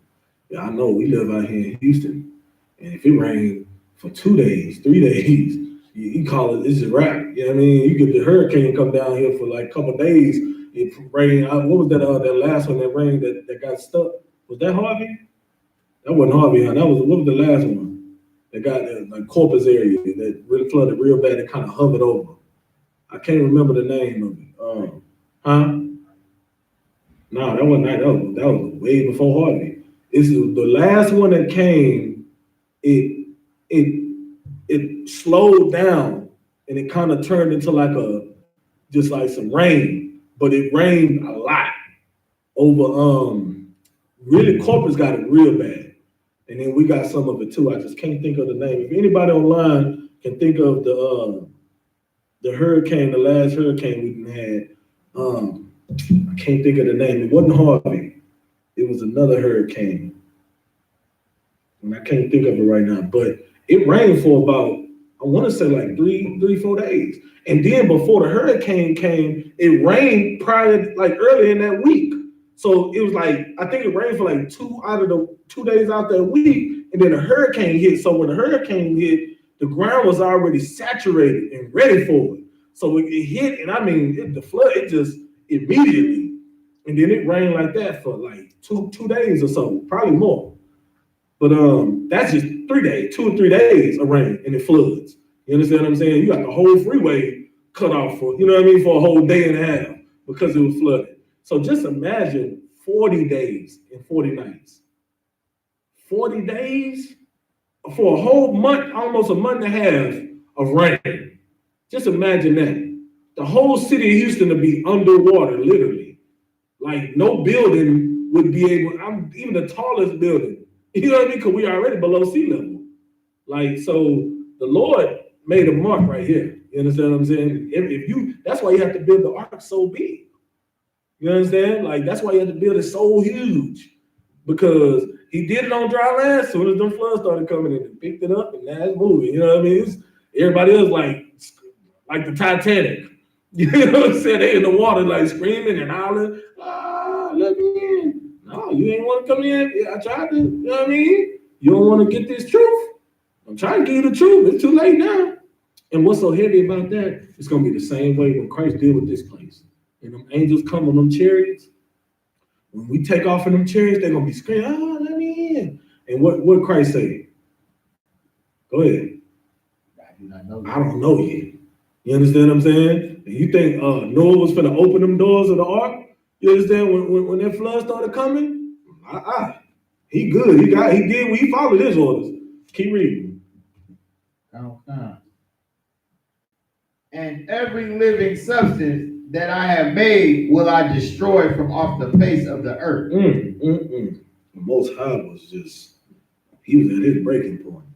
Yeah, I know. We live out here in Houston. And if it rains for 2 days, 3 days, you call it, it's a wrap. You know what I mean? You get the hurricane come down here for like a couple of days. It rained. What was that last one that rained that got stuck? Was that Harvey? That wasn't Harvey, huh? What was the last one? That got like Corpus area that really flooded real bad and kind of hovered over. I can't remember the name of it. No, that wasn't that was way before Harvey. It's the last one that came. It slowed down and it kind of turned into just like some rain, but it rained a lot over. Really, Corpus got it real bad, and then we got some of it too. I just can't think of the name. If anybody online can think of the hurricane, the last hurricane we had, I can't think of the name. It wasn't Harvey. It was another hurricane. And I can't think of it right now, but it rained for about, I want to say like 4 days. And then before the hurricane came, it rained like earlier in that week. So it was like, I think it rained for like 2 out of the 2 days out that week. And then a hurricane hit. So when the hurricane hit, the ground was already saturated and ready for it. So it hit, and I mean, the flood, it just immediately. And then it rained like that for like two days or so, probably more. But that's just 3 days, 2 or 3 days of rain, and it floods. You understand what I'm saying? You got the whole freeway cut off for, you know what I mean, for a whole day and a half because it was flooded. So just imagine 40 days and 40 nights. 40 days for a whole month, almost a month and a half of rain. Just imagine that. The whole city of Houston to be underwater, literally. Like no building would be able, even the tallest building, you know what I mean? Because we are already below sea level. Like, so the Lord made a mark right here. You understand what I'm saying? That's why you have to build the ark so big. You understand? Like, that's why you have to build it so huge. Because he did it on dry land as soon as the flood started coming in and picked it up and now it's moving. You know what I mean? Everybody else like the Titanic. You know what I'm saying? They in the water like screaming and hollering, let me in. No, you ain't want to come in. Yeah, I tried to, you know what I mean? You don't want to get this truth? I'm trying to give you the truth. It's too late now. And what's so heavy about that? It's going to be the same way when Christ deal with this place. And them angels come on them chariots. When we take off in them chariots, they're going to be screaming, let me in. And what Christ say? Go ahead. I do not know. I don't know yet. You understand what I'm saying? And you think Noah was finna open them doors of the ark? You understand when that flood started coming? He good. He did. He followed his orders. Keep reading. And every living substance that I have made will I destroy from off the face of the earth. The Most High was he was at his breaking point.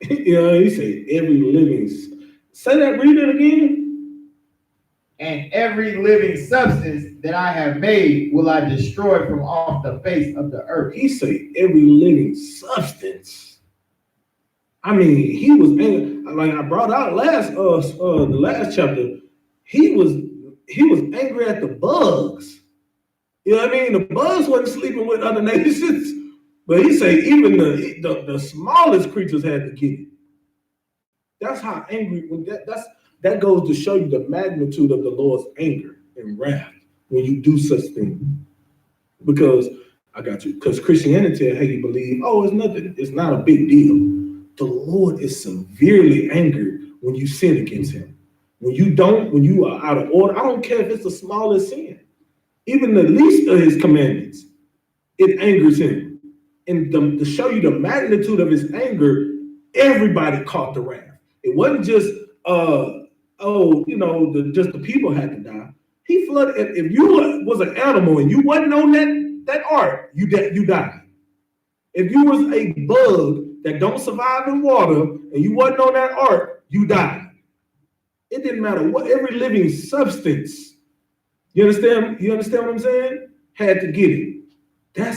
You know, he said every living. Say that. Read it again. And every living substance that I have made will I destroy from off the face of the earth. He said every living substance. I mean, he was like I brought out the last chapter. He was angry at the bugs. You know what I mean? The bugs wasn't sleeping with other nations, but he said even the smallest creatures had to get it. That's how angry. That goes to show you the magnitude of the Lord's anger and wrath when you do such things. Because I got you. Because Christianity, how you believe, it's nothing. It's not a big deal. The Lord is severely angered when you sin against him. When you are out of order, I don't care if it's the smallest sin. Even the least of his commandments, it angers him. And to show you the magnitude of his anger, everybody caught the wrath. It wasn't just, just the people had to die. He flooded. If you was an animal and you wasn't on that ark, you died. If you was a bug that don't survive in water and you wasn't on that ark, you died. It didn't matter what, every living substance, you understand what I'm saying? Had to get it. That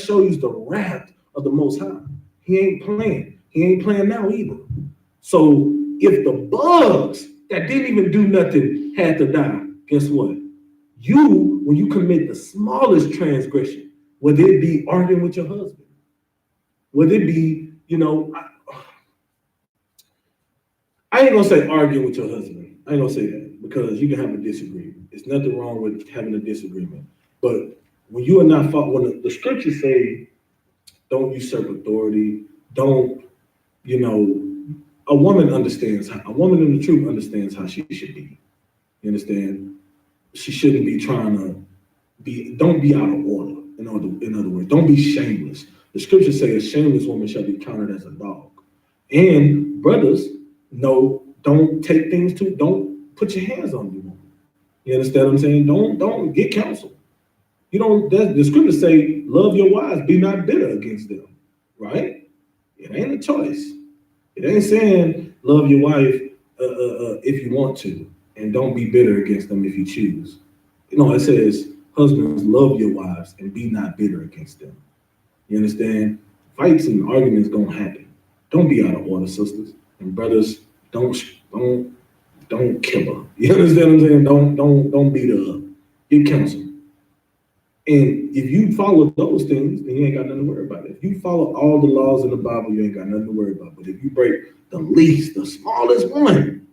shows the wrath of the Most High. He ain't playing. He ain't playing now either. So if the bugs that didn't even do nothing had to die, guess what? When you commit the smallest transgression, whether it be arguing with your husband, whether it be, I ain't gonna say arguing with your husband. I ain't gonna say that because you can have a disagreement. There's nothing wrong with having a disagreement. But when you are not, when the scriptures say, don't usurp authority, don't, a woman in the truth understands how she should be. You understand? She shouldn't be don't be out of order. In other words, don't be shameless. The scriptures say a shameless woman shall be counted as a dog. And brothers, don't take things don't put your hands on your woman. You understand what I'm saying? Don't get counsel. The scriptures say, love your wives, be not bitter against them, right? It ain't a choice. It ain't saying love your wife if you want to, and don't be bitter against them if you choose. It says, husbands, love your wives and be not bitter against them. You understand? Fights and arguments gonna happen. Don't be out of order, sisters. And brothers, don't kill her. You understand what I'm saying? Don't beat her up. Get counsel. And if you follow those things, then you ain't got nothing to worry about. If you follow all the laws in the Bible, you ain't got nothing to worry about. But if you break the least, the smallest one,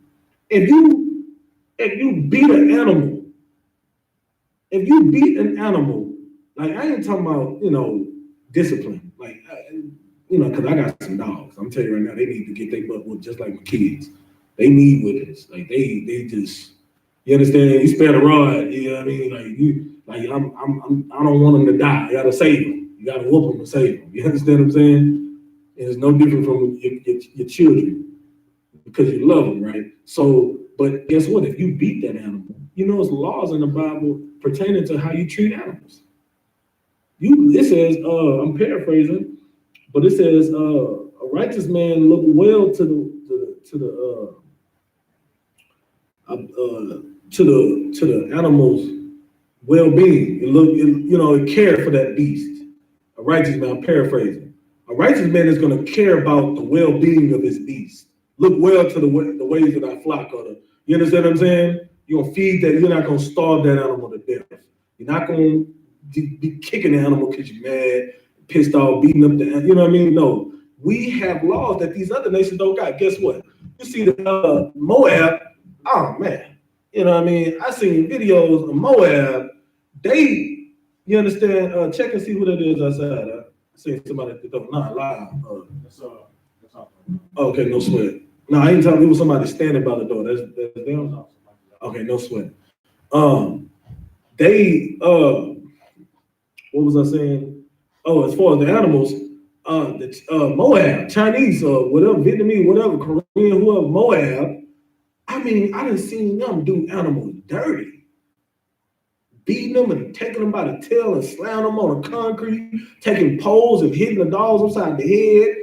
if you beat an animal, like I ain't talking about, discipline, like, because I got some dogs. I'm telling you right now, they need to get their butt whooped just like my kids. They need whippings. Like they just, you understand? You spare the rod, you know what I mean? I don't want them to die. You gotta save them. You gotta whoop them to save them. You understand what I'm saying? And it's no different from your children because you love them, right? So, but guess what? If you beat that animal, there's laws in the Bible pertaining to how you treat animals. It says, I'm paraphrasing, but it says, a righteous man look well to the animal's well-being. It care for that beast. A righteous man, I'm paraphrasing. A righteous man is going to care about the well-being of his beast. look well to the ways of thy flock. You understand what I'm saying? You're gonna feed that. You're not gonna starve that animal to death. You're not gonna be kicking the animal because you're mad, pissed off, beating up the animal. You know what I mean? No, we have laws that these other nations don't got. Guess what? You see the Moab. Oh man, you know what I mean? I seen videos of Moab. You understand? Check and see who that is outside. I seen somebody at the door. Not live. That's all. Okay, no sweat. No, I ain't talking. It was somebody standing by the door. That's them. Okay, no sweat. What was I saying? Oh, as far as the animals, the Moab, Chinese, whatever, Vietnamese, whatever, Korean, whoever, Moab. I mean, I done seen them do animals dirty, beating them and taking them by the tail and slamming them on the concrete, taking poles and hitting the dogs upside the head,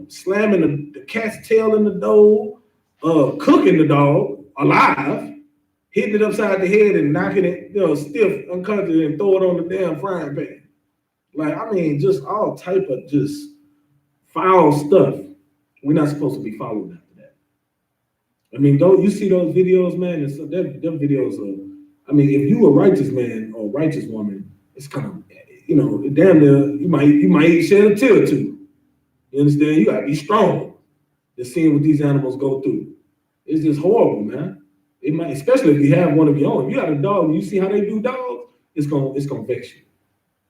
slamming the cat's tail in the door, cooking the dog alive, hitting it upside the head and knocking it, stiff, unconscious, and throw it on the damn frying pan. Like, I mean, just all type of just foul stuff. We're not supposed to be following after that. I mean, don't you see those videos, man? And so them videos are, I mean, if you a righteous man or righteous woman, it's kind of, damn near, you might shed a tear or two. You understand? You gotta be strong to seeing what these animals go through. It's just horrible, man. It might, especially if you have one of your own. If you got a dog and you see how they do dogs, it's gonna vex you.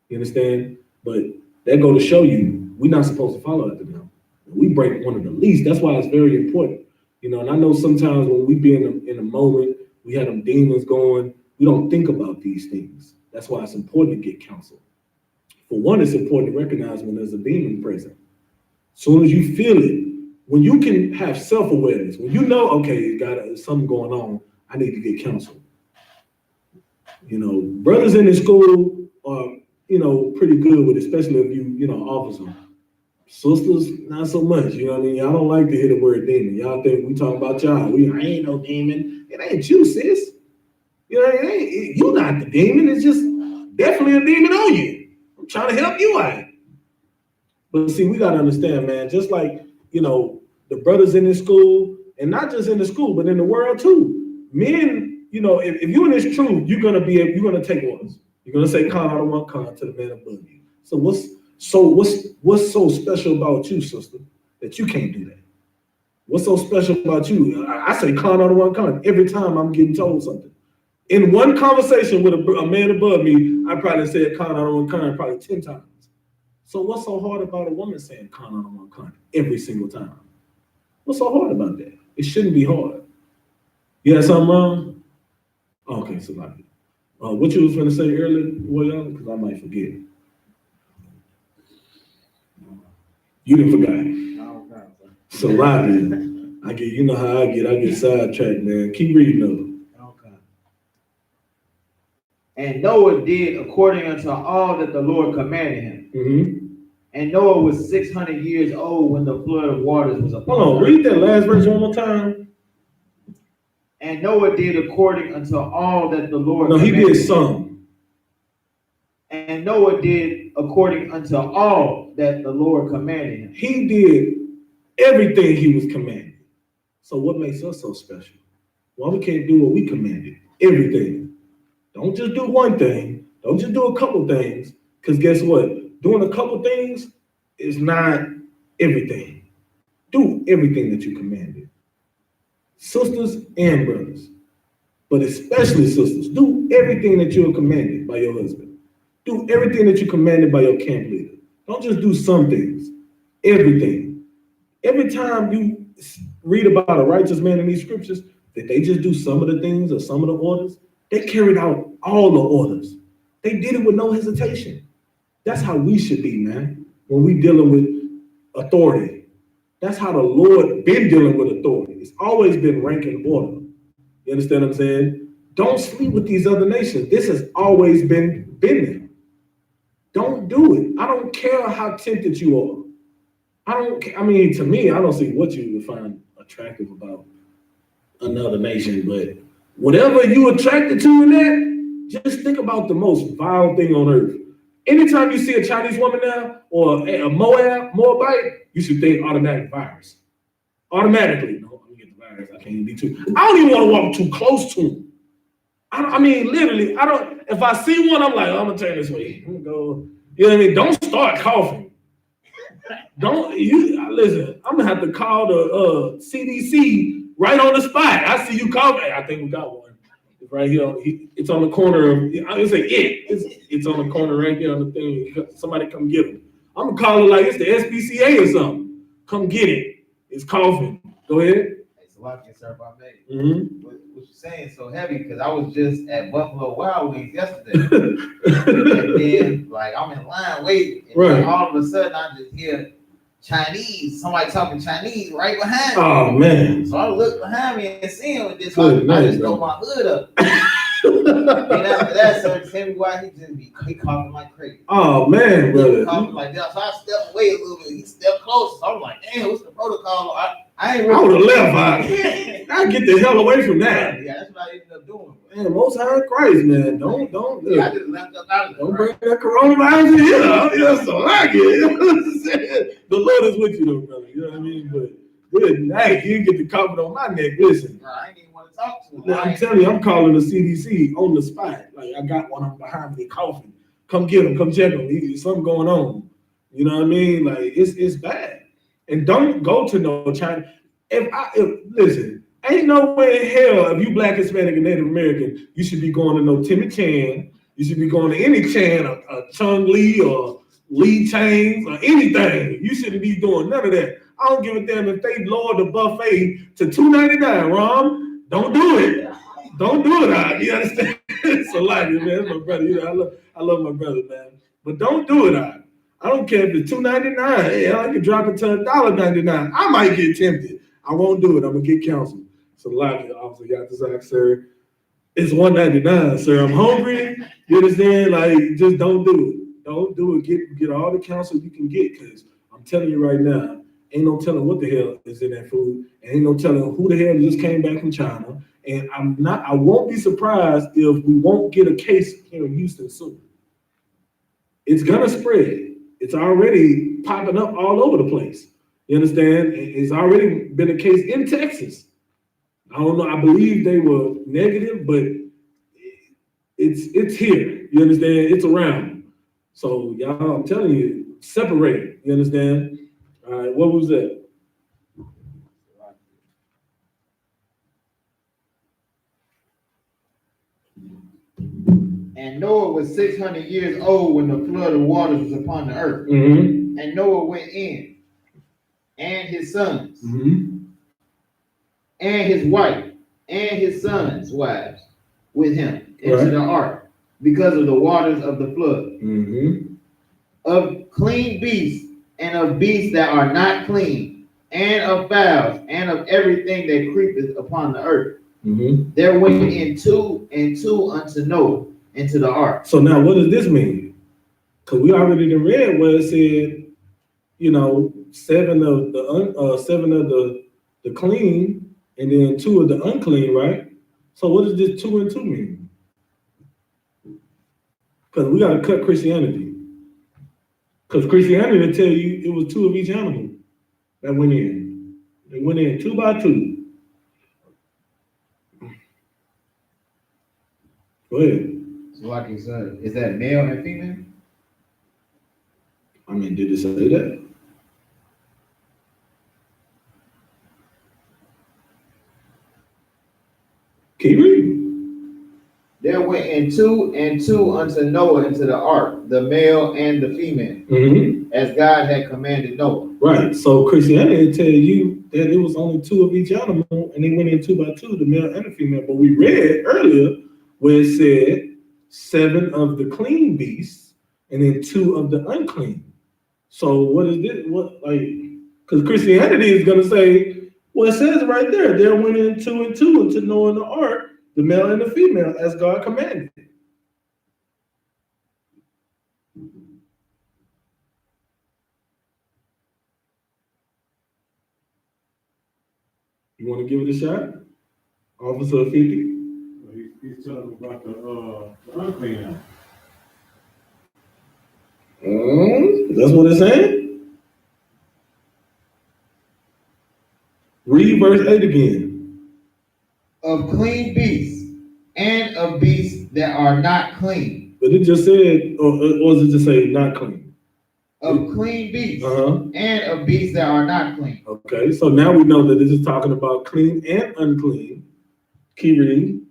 You understand? But that go to show you we're not supposed to follow after them. We break one of the least. That's why it's very important. And I know sometimes when we be in a moment, we have them demons going, we don't think about these things. That's why it's important to get counsel. For one, it's important to recognize when there's a demon present. As soon as you feel it, when you can have self-awareness, when you know, okay, there's something going on, I need to get counsel. Brothers in the school are, pretty good with it, especially if you officer. Sisters, not so much. You know what I mean? Y'all don't like to hear the word demon. Y'all think we talking about y'all. I ain't no demon. It ain't you, sis. You're not the demon. It's just definitely a demon on you. I'm trying to help you out. But see, we got to understand, man, just like, the brothers in this school, and not just in the school, but in the world too. Men, if you're in this truth, you're going to take orders. You're going to say, con out of one con to the man above you. So what's so special about you, sister, that you can't do that? What's so special about you? I say con out of one con every time I'm getting told something. In one conversation with a man above me, I probably said con out of one con probably 10 times. So what's so hard about a woman saying con out of one con every single time? What's so hard about that? It shouldn't be hard. You had something wrong? Okay, so like, what you was going to say earlier, because I might forget. You didn't forget. So I get, you know how I get sidetracked, man. Keep reading though. Okay. And Noah did according unto all that the Lord commanded him. Mm-hmm. And Noah was 600 years old when the flood of waters was upon him. Hold on, read that last verse one more time. And Noah did according unto all that the Lord commanded him. No, he did him. some. And Noah did according unto all that the Lord commanded him. He did everything he was commanded. So what makes us so special? Why we can't do what we commanded? Everything. Don't just do one thing. Don't just do a couple things. Because guess what? Doing a couple things is not everything. Do everything that you commanded. Sisters and brothers, but especially sisters, do everything that you are commanded by your husband. Do everything that you commanded by your camp leader. Don't just do some things, everything. Every time you read about a righteous man in these scriptures, that they just do some of the things or some of the orders, they carried out all the orders. They did it with no hesitation. That's how we should be, man, when we dealing with authority. That's how the Lord been dealing with authority. It's always been rank and order. You understand what I'm saying? Don't sleep with these other nations. This has always been there. Don't do it. I don't care how tempted you are. To me, I don't see what you would find attractive about another nation, but whatever you attracted to in that, just think about the most vile thing on earth. Anytime you see a Chinese woman now or a Moabite, you should think automatic virus. automatically. No, I'm gonna get the virus. I can't even be too. I don't even want to walk too close to them. I mean, literally, I don't. If I see one, I'm like, I'm gonna turn this way. I'm gonna go. You know what I mean? Don't start coughing. Don't you listen? I'm gonna have to call the CDC right on the spot. I see you coughing. I think we got one. It's right here. It's on the corner of. I would say it's on the corner right here on the thing. Somebody come get him. I'm gonna call it like it's the SPCA or something. Come get it. It's coughing. Go ahead. It's a lot, sir, if I may. Mm-hmm. What you're saying so heavy because I was just at Buffalo Wild Wings yesterday, and then like I'm in line waiting, and Right. then all of a sudden I just hear Chinese, somebody talking Chinese right behind me. Oh man. So I look behind me and see him with this. Good I night, just throw bro. my hood up. And after that, sir, tell me why he coughing like crazy. Oh man, He brother. coughing like that. So I stepped away a little bit. He stepped close. So I'm like, damn, what's the protocol? I ain't I would have left. Yeah, I get the hell away from that. that's what I ended up doing. Man, Most High Christ, man. Don't Yeah, I just left up out of don't there. bring that coronavirus in here. That's so I get. You know what I'm saying? The Lord is with you, though, brother. You know what I mean? But good night. You get the comment on my neck. Listen. I ain't even want to talk to him. Now, I'm telling you, I'm calling the CDC on the spot. Like I got one behind me coughing. Come get him. Come check him. Something going on. You know what I mean? Like it's bad. And don't go to no China. Listen, ain't no way in hell if you Black, Hispanic, and Native American, you should be going to no Timmy Chan. You should be going to any Chan, or Chung Lee, or Lee Chains, or anything. You shouldn't be doing none of that. I don't give a damn if they lower the buffet to $2.99, Rom. Don't do it. Don't do it, you understand? So like man, that's my brother. You know, I love my brother, man. But don't do it, I don't care if it's $2.99. Hell, I can drop it to $1.99. I might get tempted. I won't do it. I'm gonna get counseled. So like officer Yatazak, sir. It's $1.99, sir. I'm hungry. You understand? Like, just don't do it. Don't do it. Get all the counsel you can get, because I'm telling you right now, ain't no telling what the hell is in that food. And ain't no telling who the hell just came back from China. And I won't be surprised if we won't get a case here in Houston soon. It's gonna spread. It's already popping up all over the place. You understand? It's already been a case in Texas. I don't know. I believe they were negative, but it's here. You understand? It's around. So y'all, I'm telling you, separate. You understand? All right. What was that? And Noah was 600 years old when the flood of waters was upon the earth. Mm-hmm. And Noah went in, and his sons, Mm-hmm. and his wife, and his sons' wives with him into the ark because of the waters of the flood. Mm-hmm. Of clean beasts, and of beasts that are not clean, and of fowls, and of everything that creepeth upon the earth. Mm-hmm. There went in two and two unto Noah into the ark. So now what does this mean? Because we already read where it said, you know, seven of the clean, and then two of the unclean, right? So what does this 2 and 2 mean? Because we got to cut Christianity. Because Christianity will tell you it was 2 of each animal that went in. They went in 2 by 2. Go ahead. So like you said, is that male and female? I mean, did it say that? Keep reading. There went in two and two unto Noah into the ark, the male and the female, Mm-hmm. as God had commanded Noah. Right. So Christianity tell you that it was only 2 of each animal, and they went in 2 by 2, the male and the female. But we read earlier where it said 7 of the clean beasts, and then 2 of the unclean. So what is this? What, like? Because Christianity is gonna say, well, it says right there, there went in 2 and 2 into Noah and the ark, the male and the female, as God commanded. You want to give it a shot? Officer 50? He's telling about the unclean. That's what it's saying? Read verse 8 again. Of clean beasts and of beasts that are not clean. But it just said, or does it just say not clean? Of clean beasts Uh-huh. and of beasts that are not clean. Okay, so now we know that this is talking about clean and unclean. Keep reading.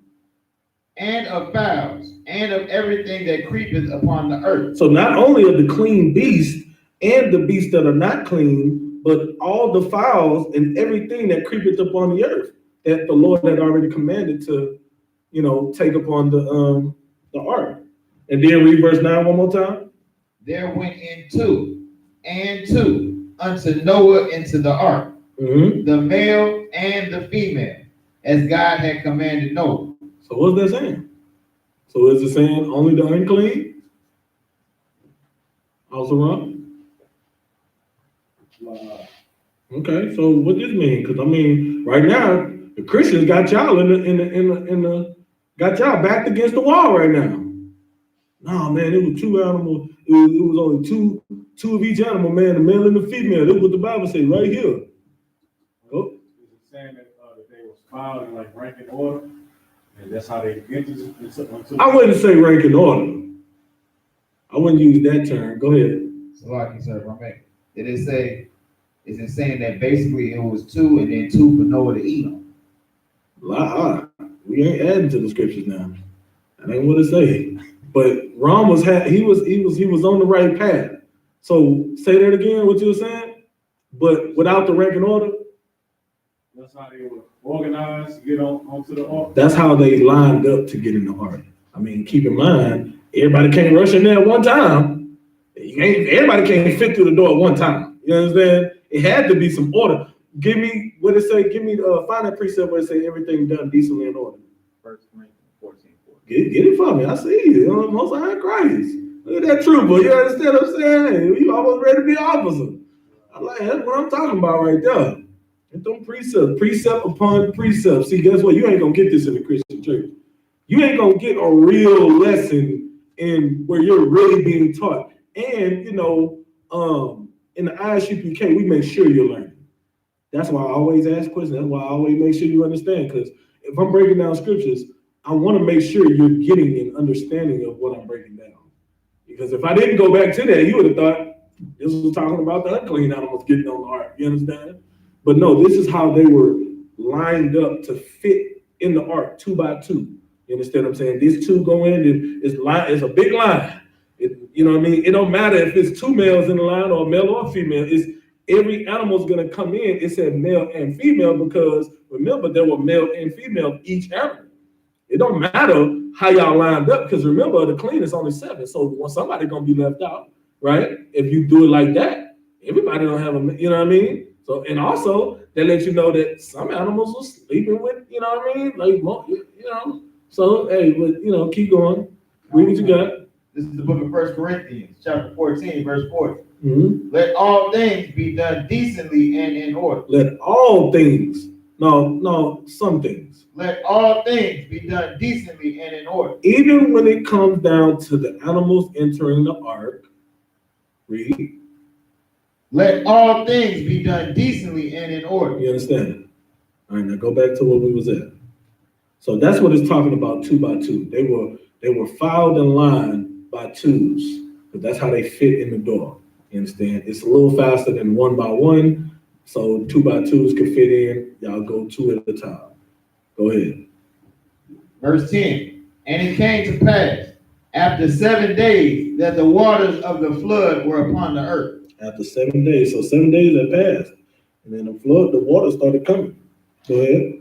And of fowls and of everything that creepeth upon the earth. So not only of the clean beasts and the beasts that are not clean, but all the fowls and everything that creepeth upon the earth that the Lord had already commanded to, take upon the ark. And then read verse 9 one more time. There went in two unto Noah into the ark, the male and the female, as God had commanded Noah. So what's that saying? So is it saying only the unclean? Also wrong? Okay, so what does this mean? Because right now the Christians got y'all got y'all backed against the wall right now. No, man, it was two animals. It was only two of each animal, man, the male and the female. That's what the Bible says right here. Oh. Is it saying that they was filed in like rank and order, and that's how they entered into I wouldn't say rank and order. I wouldn't use that term. Go ahead. So like you said, is it saying that basically it was two and then two for Noah to eat them? We ain't adding to the scriptures now. That ain't what it say. But Ron was on the right path. So say that again, what you were saying? But without the rank and order? That's how they were organized to get onto the ark. That's how they lined up to get in the ark. Keep in mind, everybody can't rush in there at one time. Everybody can't fit through the door at one time. You understand? It had to be some order. Give me what it say. Give me find that precept where it say everything done decently in order. 1 Corinthians 14:4. Get it for me. I see you. Most High Christ. Look at that trooper. You understand what I'm saying? You almost ready to be officer. That's what I'm talking about right there. Get them precepts, precept upon precept. See, guess what? You ain't gonna get this in the Christian church. You ain't gonna get a real lesson in where you're really being taught. And in the I.S.U.P.K, we make sure you're learning. That's why I always ask questions. That's why I always make sure you understand. Because if I'm breaking down scriptures, I want to make sure you're getting an understanding of what I'm breaking down. Because if I didn't go back to that, you would have thought this was talking about the unclean animals getting on the ark. You understand? But no, this is how they were lined up to fit in the ark 2 by 2. You understand what I'm saying? These two go in, and it's a big line. You know what I mean? It don't matter if it's two males in the line or male or female. It's every animal's gonna come in. It said male and female because remember there were male and female each animal. It don't matter how y'all lined up because remember the clean is only 7. So somebody gonna be left out, right? If you do it like that, everybody don't have a, you know what I mean? So and also they let you know that some animals are sleeping with, you know what I mean? Like So hey, but keep going. Read what you got. This is the book of 1 Corinthians, chapter 14, verse 40. Mm-hmm. Let all things be done decently and in order. Let all things, no, some things. Let all things be done decently and in order. Even when it comes down to the animals entering the ark, read. Let all things be done decently and in order. You understand? All right, now go back to where we was at. So that's what it's talking about 2 by 2. They were filed in line by 2s, but that's how they fit in the door. You understand? It's a little faster than 1 by 1, so 2 by 2s can fit in. Y'all go 2 at a time. Go ahead. Verse 10. And it came to pass after 7 days that the waters of the flood were upon the earth. After 7 days, so 7 days had passed, and then the water started coming. Go ahead.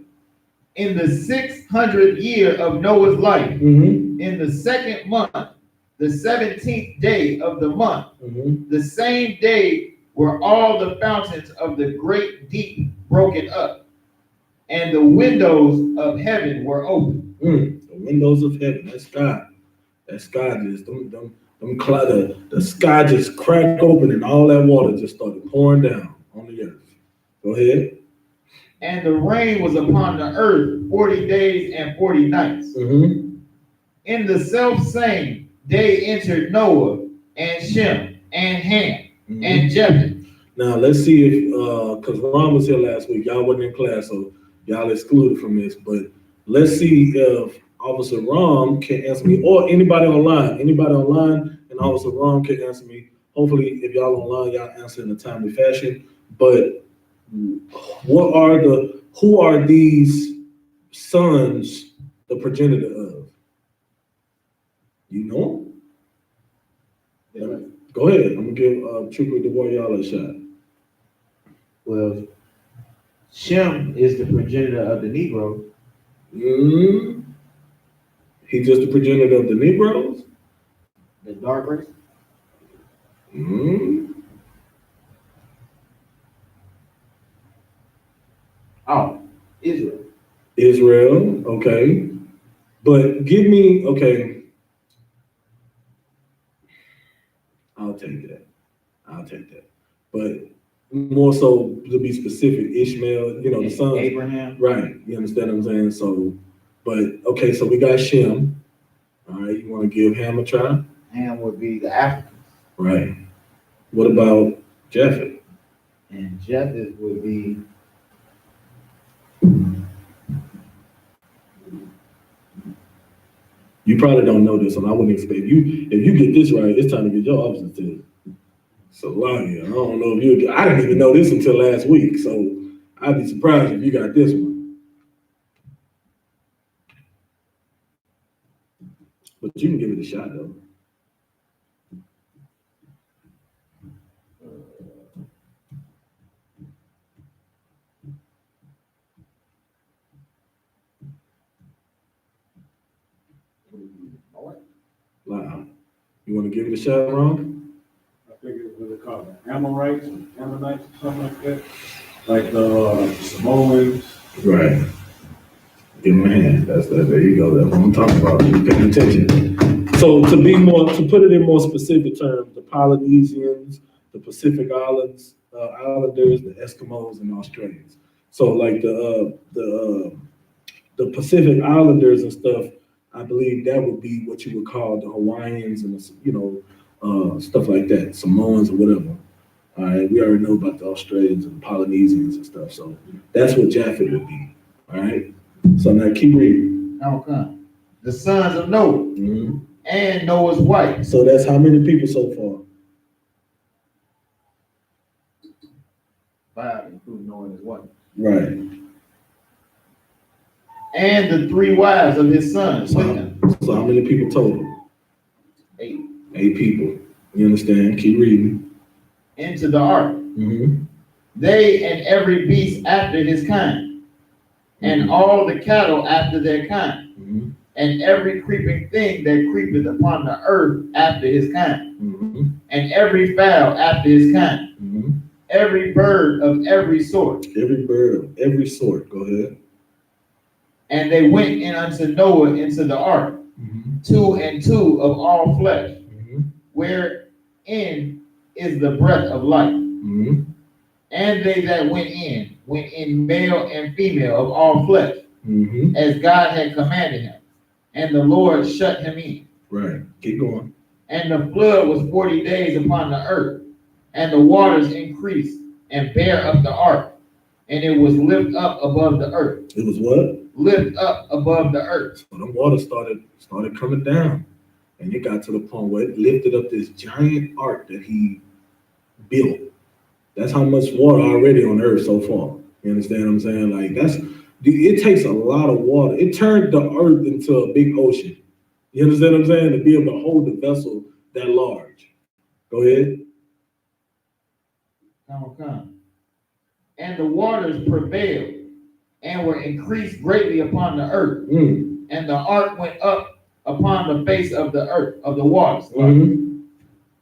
In the 600th year of Noah's life, in the 2nd month, the 17th day of the month, the same day were all the fountains of the great deep broken up, and the windows of heaven were open. The windows of heaven, that sky just the sky just cracked open, and all that water just started pouring down on the earth. Go ahead. And the rain was upon the earth 40 days and 40 nights. In the self-same day entered Noah and Shem and Ham and Japheth. Now let's see if because Ron was here last week, y'all wasn't in class, so y'all excluded from this. But let's see if Officer Ron can answer me, or anybody online, and Officer Ron can answer me. Hopefully, if y'all online, y'all answer in a timely fashion. But who are these sons the progenitor of? You know? Go ahead. I'm gonna give Trooper DeWarrior a shot. Well, Shem is the progenitor of the Negro. He's just the progenitor of the Negroes? The dark race. Oh, Israel. Israel, okay. But give me, okay. I'll take that. But more so to be specific, Ishmael, the sons. Abraham. Right, you understand what I'm saying? So, but, okay, so we got Shem. All right, you want to give Ham a try? Ham would be the Africans. Right. What about Japheth? And Japheth would be you probably don't know this, and I wouldn't expect you. If you get this right, it's time to get your opposite test. So, I don't know if you. I didn't even know this until last week, so I'd be surprised if you got this one. But you can give it a shot, though. Wow. You want to give it a shot, Ron? I think it's what they call it, Amorites, Ammonites, or something like that. Like the Samoans. Right. Give him a hand. There you go. That's what I'm talking about. You paying attention. So to put it in more specific terms, the Polynesians, the Pacific Islanders, the Eskimos, and Australians. So like the Pacific Islanders and stuff, I believe that would be what you would call the Hawaiians and stuff like that, Samoans or whatever. All right, we already know about the Australians and the Polynesians and stuff. So that's what Japheth would be. All right. So now keep reading. How come? The sons of Noah and Noah's wife. So that's how many people so far? 5, including Noah and his wife. Right. And the 3 wives of his sons with him. So how many people total? 8. 8 people. You understand? Keep reading. Into the ark. They and every beast after his kind, and all the cattle after their kind, and every creeping thing that creepeth upon the earth after his kind, and every fowl after his kind, every bird of every sort. Every bird of every sort. Go ahead. And they went in unto Noah into the ark, 2 and 2 of all flesh, wherein is the breath of life. And they that went in male and female of all flesh, as God had commanded him. And the Lord shut him in. Right. Keep going. And the flood was 40 days upon the earth, and the waters increased and bare up the ark, and it was lift up above the earth. It was what? Lift up above the earth. So the water started coming down, and it got to the point where it lifted up this giant ark that he built. That's how much water already on earth so far. You understand what I'm saying? Like it takes a lot of water. It turned the earth into a big ocean. You understand what I'm saying? To be able to hold the vessel that large. Go ahead. Come. And the waters prevailed and were increased greatly upon the earth. And the ark went up upon the face of the earth, of the waters.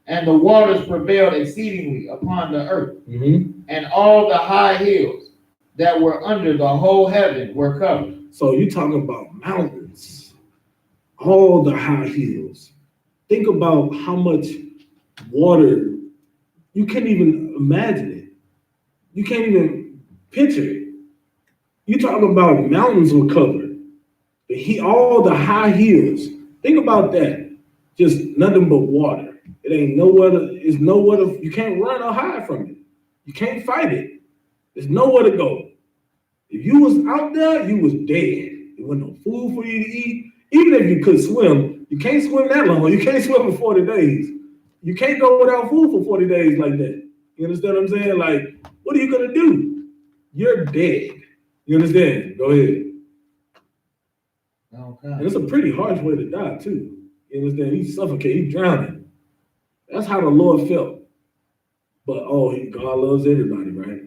And the waters prevailed exceedingly upon the earth. And all the high hills that were under the whole heaven were covered. So you're talking about mountains, all the high hills. Think about how much water, you can't even imagine it. You can't even picture it. You're talking about mountains were covered. All the high hills. Think about that. Just nothing but water. It ain't nowhere, you can't run or hide from it. You can't fight it. There's nowhere to go. If you was out there, you was dead. There wasn't no food for you to eat. Even if you could swim, you can't swim that long. You can't swim for 40 days. You can't go without food for 40 days like that. You understand what I'm saying? Like, what are you gonna do? You're dead. You understand? Go ahead. Okay. And it's a pretty harsh way to die too. You understand? He's suffocating, he's drowning. That's how the Lord felt. But God loves everybody, right?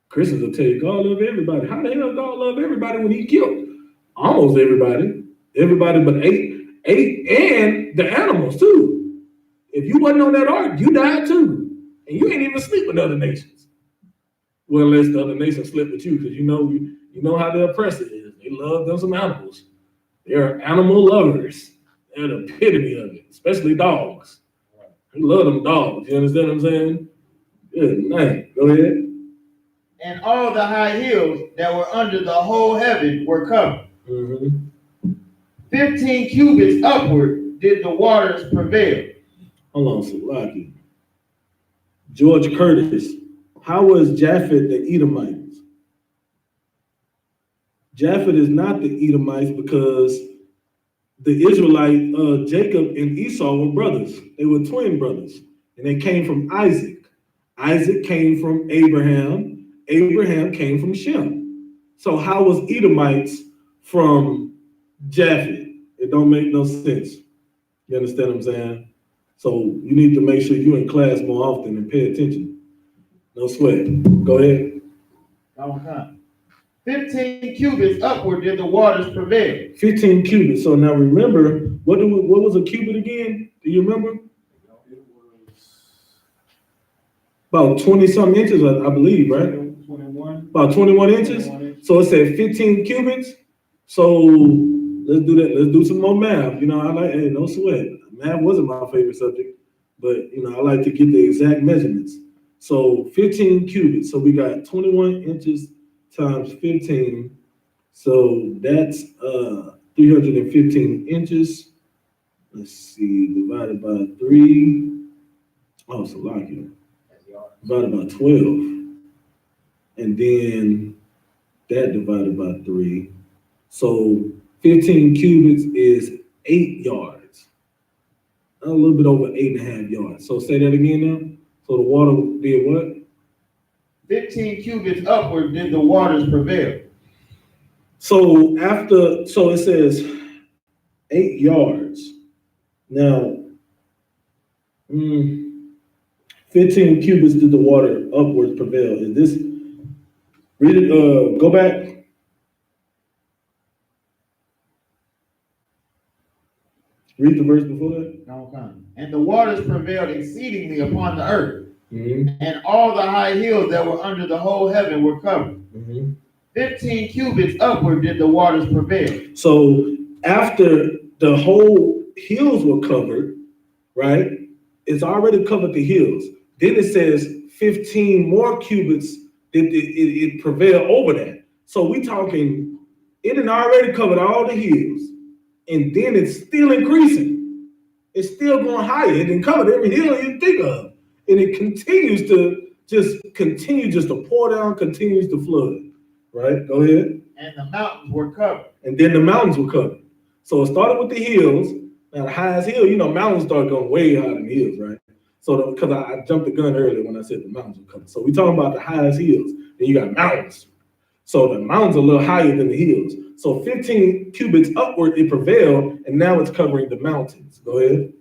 Christians will tell you God loves everybody. How the hell God love everybody when he killed almost everybody? Everybody but eight and the animals too. If you wasn't on that ark, you died too. And you ain't even sleep with other nations. Well, unless the other nations sleep with you, because you know how the oppressor is. They love them some animals. They're animal lovers. They're the epitome of it, especially dogs. They love them dogs. You understand what I'm saying? Good night. Go ahead. And all the high hills that were under the whole heaven were covered. 15 cubits upward did the waters prevail. Hold on, Salaki. George Curtis, how was Japheth the Edomites? Japheth is not the Edomites because the Israelite, Jacob and Esau were brothers. They were twin brothers, and they came from Isaac. Isaac came from Abraham. Abraham came from Shem. So how was Edomites from Japheth? It don't make no sense. You understand what I'm saying? So you need to make sure you're in class more often and pay attention. No sweat. Go ahead. Okay. 15 cubits upward did the waters prevail. 15 cubits. So now remember, what was a cubit again? Do you remember? It was About 20-something inches, I believe, right? 21. About 21 inches. So it said 15 cubits. So let's do that. Let's do some more math. You know, no sweat. Math wasn't my favorite subject, but I like to get the exact measurements. So 15 cubits. So we got 21 inches times 15. So that's 315 inches. Let's see, divided by 3. Oh, it's a lot here. Divided by 12. And then that divided by 3. So 15 cubits is 8 yards. A little bit over 8.5 yards. So say that again now. So the water did what? 15 cubits upward did the waters prevail. So it says 8 yards. Now, 15 cubits did the water upwards prevail. Is this, read it, go back. Read the verse before that. Okay. And the waters prevailed exceedingly upon the earth. And all the high hills that were under the whole heaven were covered. 15 cubits upward did the waters prevail. So after the whole hills were covered, right? It's already covered the hills. Then it says 15 more cubits it prevailed over that. So we talking, it had already covered all the hills, and then it's still increasing. It's still going higher. It didn't cover every hill you think of. And it continues to pour down, continues to flood. Right? Go ahead. And the mountains were covered. And then the mountains were covered. So it started with the hills. Now the highest hill, mountains start going way higher than the hills, right? So because I jumped the gun earlier when I said the mountains were covered. So we're talking about the highest hills. Then you got mountains. So the mountains are a little higher than the hills. So 15 cubits upward, it prevailed, and now it's covering the mountains. Go ahead.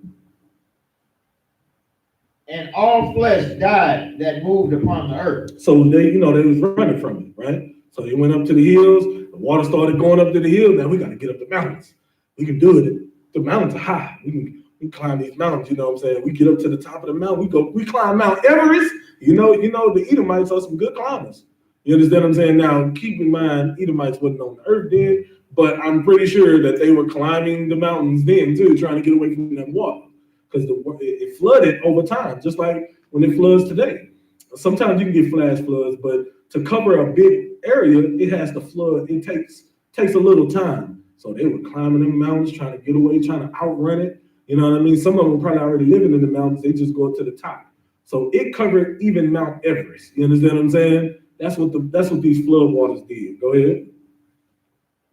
And all flesh died that moved upon the earth. So they was running from it, right? So they went up to the hills. The water started going up to the hills. Now we got to get up the mountains. We can do it. The mountains are high. We can climb these mountains. You know what I'm saying? We get up to the top of the mountain. We climb Mount Everest. The Edomites are some good climbers. You understand what I'm saying? Now, keep in mind, Edomites wasn't on the earth then, but I'm pretty sure that they were climbing the mountains then too, trying to get away from that water. Because it flooded over time, just like when it floods today. Sometimes you can get flash floods, but to cover a big area, it has to flood. It takes a little time. So they were climbing them mountains, trying to get away, trying to outrun it. You know what I mean? Some of them were probably already living in the mountains. They just go up to the top. So it covered even Mount Everest. You understand what I'm saying? That's what these flood waters did. Go ahead.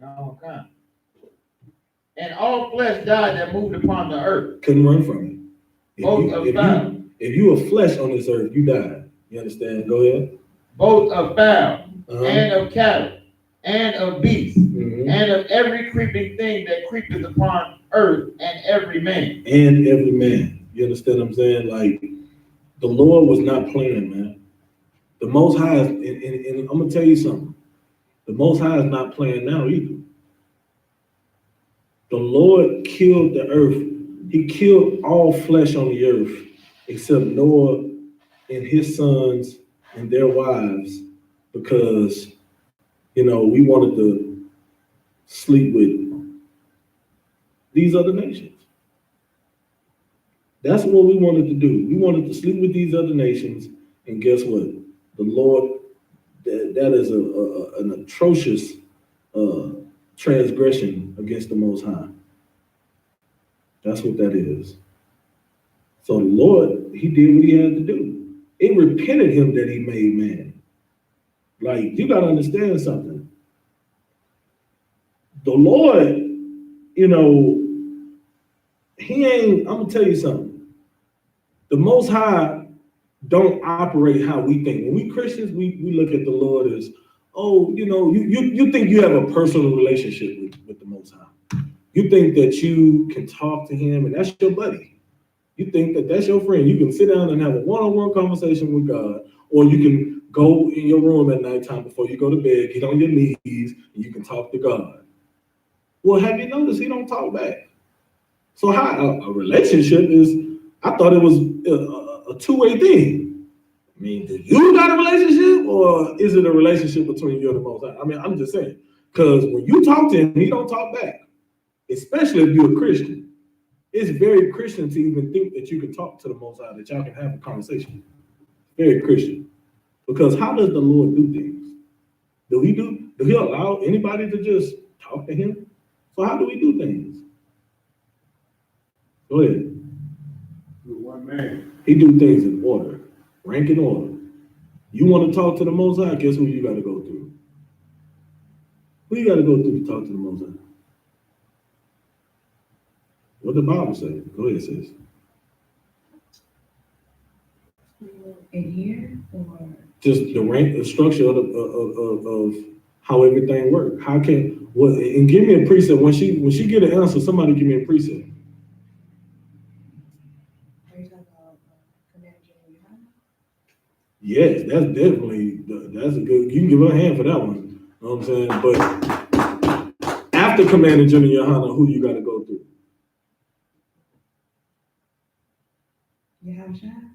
Okay. And all flesh died that moved upon the earth. Couldn't run from it. Both of fowl. If you were flesh on this earth, you died. You understand? Go ahead. Both of fowl, and of cattle, and of beasts, and of every creeping thing that creepeth upon earth, and every man. And every man. You understand what I'm saying? Like, the Lord was not playing, man. The Most High is, and I'm gonna tell you something. The Most High is not playing now either. The Lord killed the earth. He killed all flesh on the earth except Noah and his sons and their wives, because, you know, we wanted to sleep with these other nations. That's what we wanted to do. We wanted to sleep with these other nations, and guess what? The Lord, that is an atrocious transgression against the Most High. That's what that is. So the Lord, he did what he had to do. It repented him that he made man. Like, you got to understand something. The Lord, you know, he ain't, I'm going to tell you something. The Most High don't operate how we think. When we Christians, we look at the Lord as, oh, you know, you think you have a personal relationship with the Most High. You think that you can talk to him and that's your buddy. You think that that's your friend. You can sit down and have a one-on-one conversation with God, or you can go in your room at nighttime before you go to bed, get on your knees, and you can talk to God. Well, have you noticed he don't talk back? So how a relationship is, I thought it was a two-way thing. I mean, do you got a relationship, or is it a relationship between you and the Most High? I mean, I'm just saying, because when you talk to him, he don't talk back, especially if you're a Christian. It's very Christian to even think that you can talk to the Most High, that y'all can have a conversation. Very Christian. Because how does the Lord do things? Do he allow anybody to just talk to him? So how do we do things? Go ahead. With one man. He do things in order, rank in order. You want to talk to the Most High, guess who you got to go through? Who you got to go through to talk to the Most High? What the Bible say? Go ahead, sis. In here, or Just the rank, the structure of how everything works. How can and give me a precept when she get an answer. Somebody give me a precept. are you talking about Commander YAHANNA? Yes, that's a good. You can give her a hand for that one. You know what I'm saying? But after Commander General YAHANNA, who you got to go through? YAHANNA?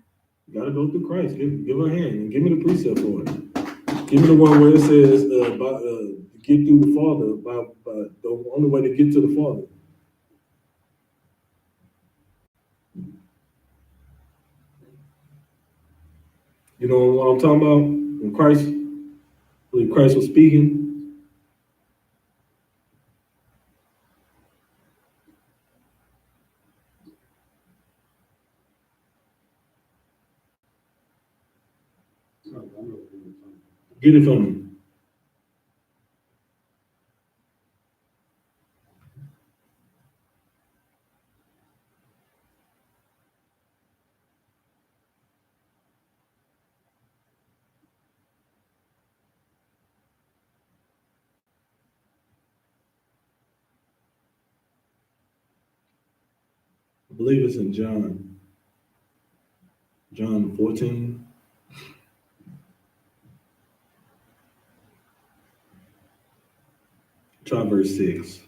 You got to go through Christ. Give her a hand and give me the precept for it. Give me the one where it says get through the Father by the only way to get to the Father. You know what I'm talking about? When Christ was speaking. Get it from me. I believe it's in John 14. Try verse 6.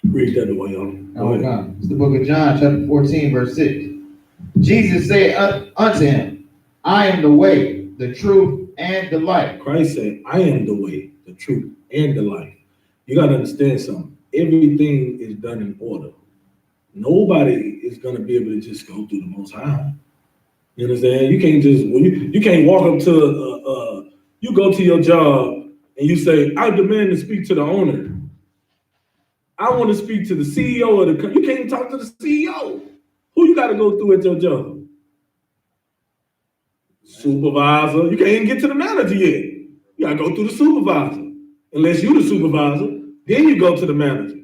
Read that away, y'all. Okay. It's the book of John, chapter 14, verse 6. Jesus said unto him, I am the way, the truth, and the life. Christ said, I am the way, the truth, and the life. You got to understand something. Everything is done in order. Nobody is going to be able to just go through the Most High. You understand? You can't just, you can't walk up to You go to your job and you say, I demand to speak to the owner. I want to speak to the CEO of the company. You can't even talk to the CEO. Who you got to go through at your job? Supervisor. You can't even get to the manager yet. You got to go through the supervisor. Unless you're the supervisor, then you go to the manager.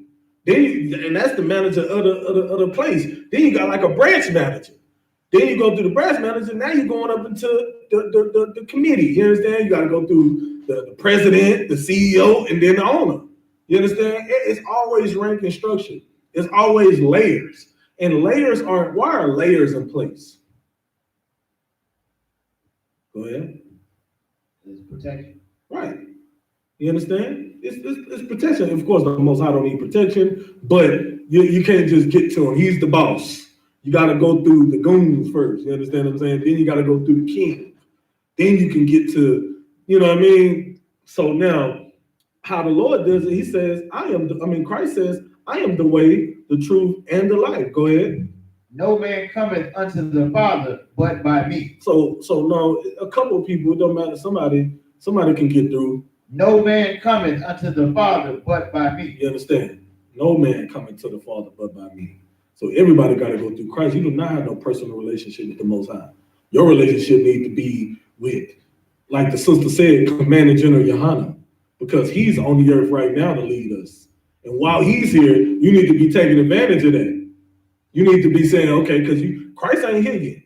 And that's the manager of the place. Then you got like a branch manager. Then you go through the branch manager. Now you're going up into the committee. You understand? You got to go through the president, the CEO, and then the owner. You understand? It's always rank and structure. It's always layers. And layers aren't, why are layers in place? Go ahead. It's protection. Right. You understand? It's protection. Of course, the Most High don't need protection, but you can't just get to him. He's the boss. You got to go through the goons first. You understand what I'm saying? Then you got to go through the king. Then you can get to, you know what I mean? So now, how the Lord does it, he says, Christ says, I am the way, the truth, and the life. Go ahead. No man cometh unto the Father but by me. So now, a couple of people, it don't matter, somebody can get through. No man cometh unto the Father but by me. You understand? No man coming to the Father but by me. So everybody got to go through Christ. You do not have no personal relationship with the Most High. Your relationship needs to be with, like the sister said, Commander General YAHANNA, because he's on the earth right now to lead us. And while he's here, you need to be taking advantage of that. You need to be saying, okay, because Christ ain't here yet.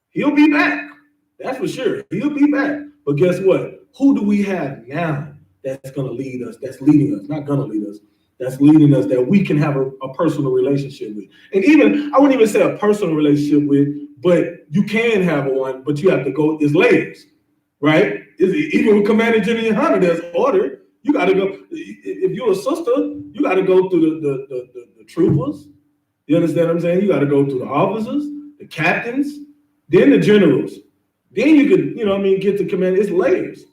He'll be back. That's for sure. He'll be back. But guess what? Who do we have now that's going to lead us, that's leading us, not going to lead us, that's leading us, that we can have a personal relationship with? And even, I wouldn't even say a personal relationship with, but you can have one, but you have to go, there's layers, right? Even with Commander General YAHANNA, there's order. You got to go, if you're a sister, you got to go through the troopers. You understand what I'm saying? You got to go through the officers, the captains, then the generals. Then you could, get to command. It's layers.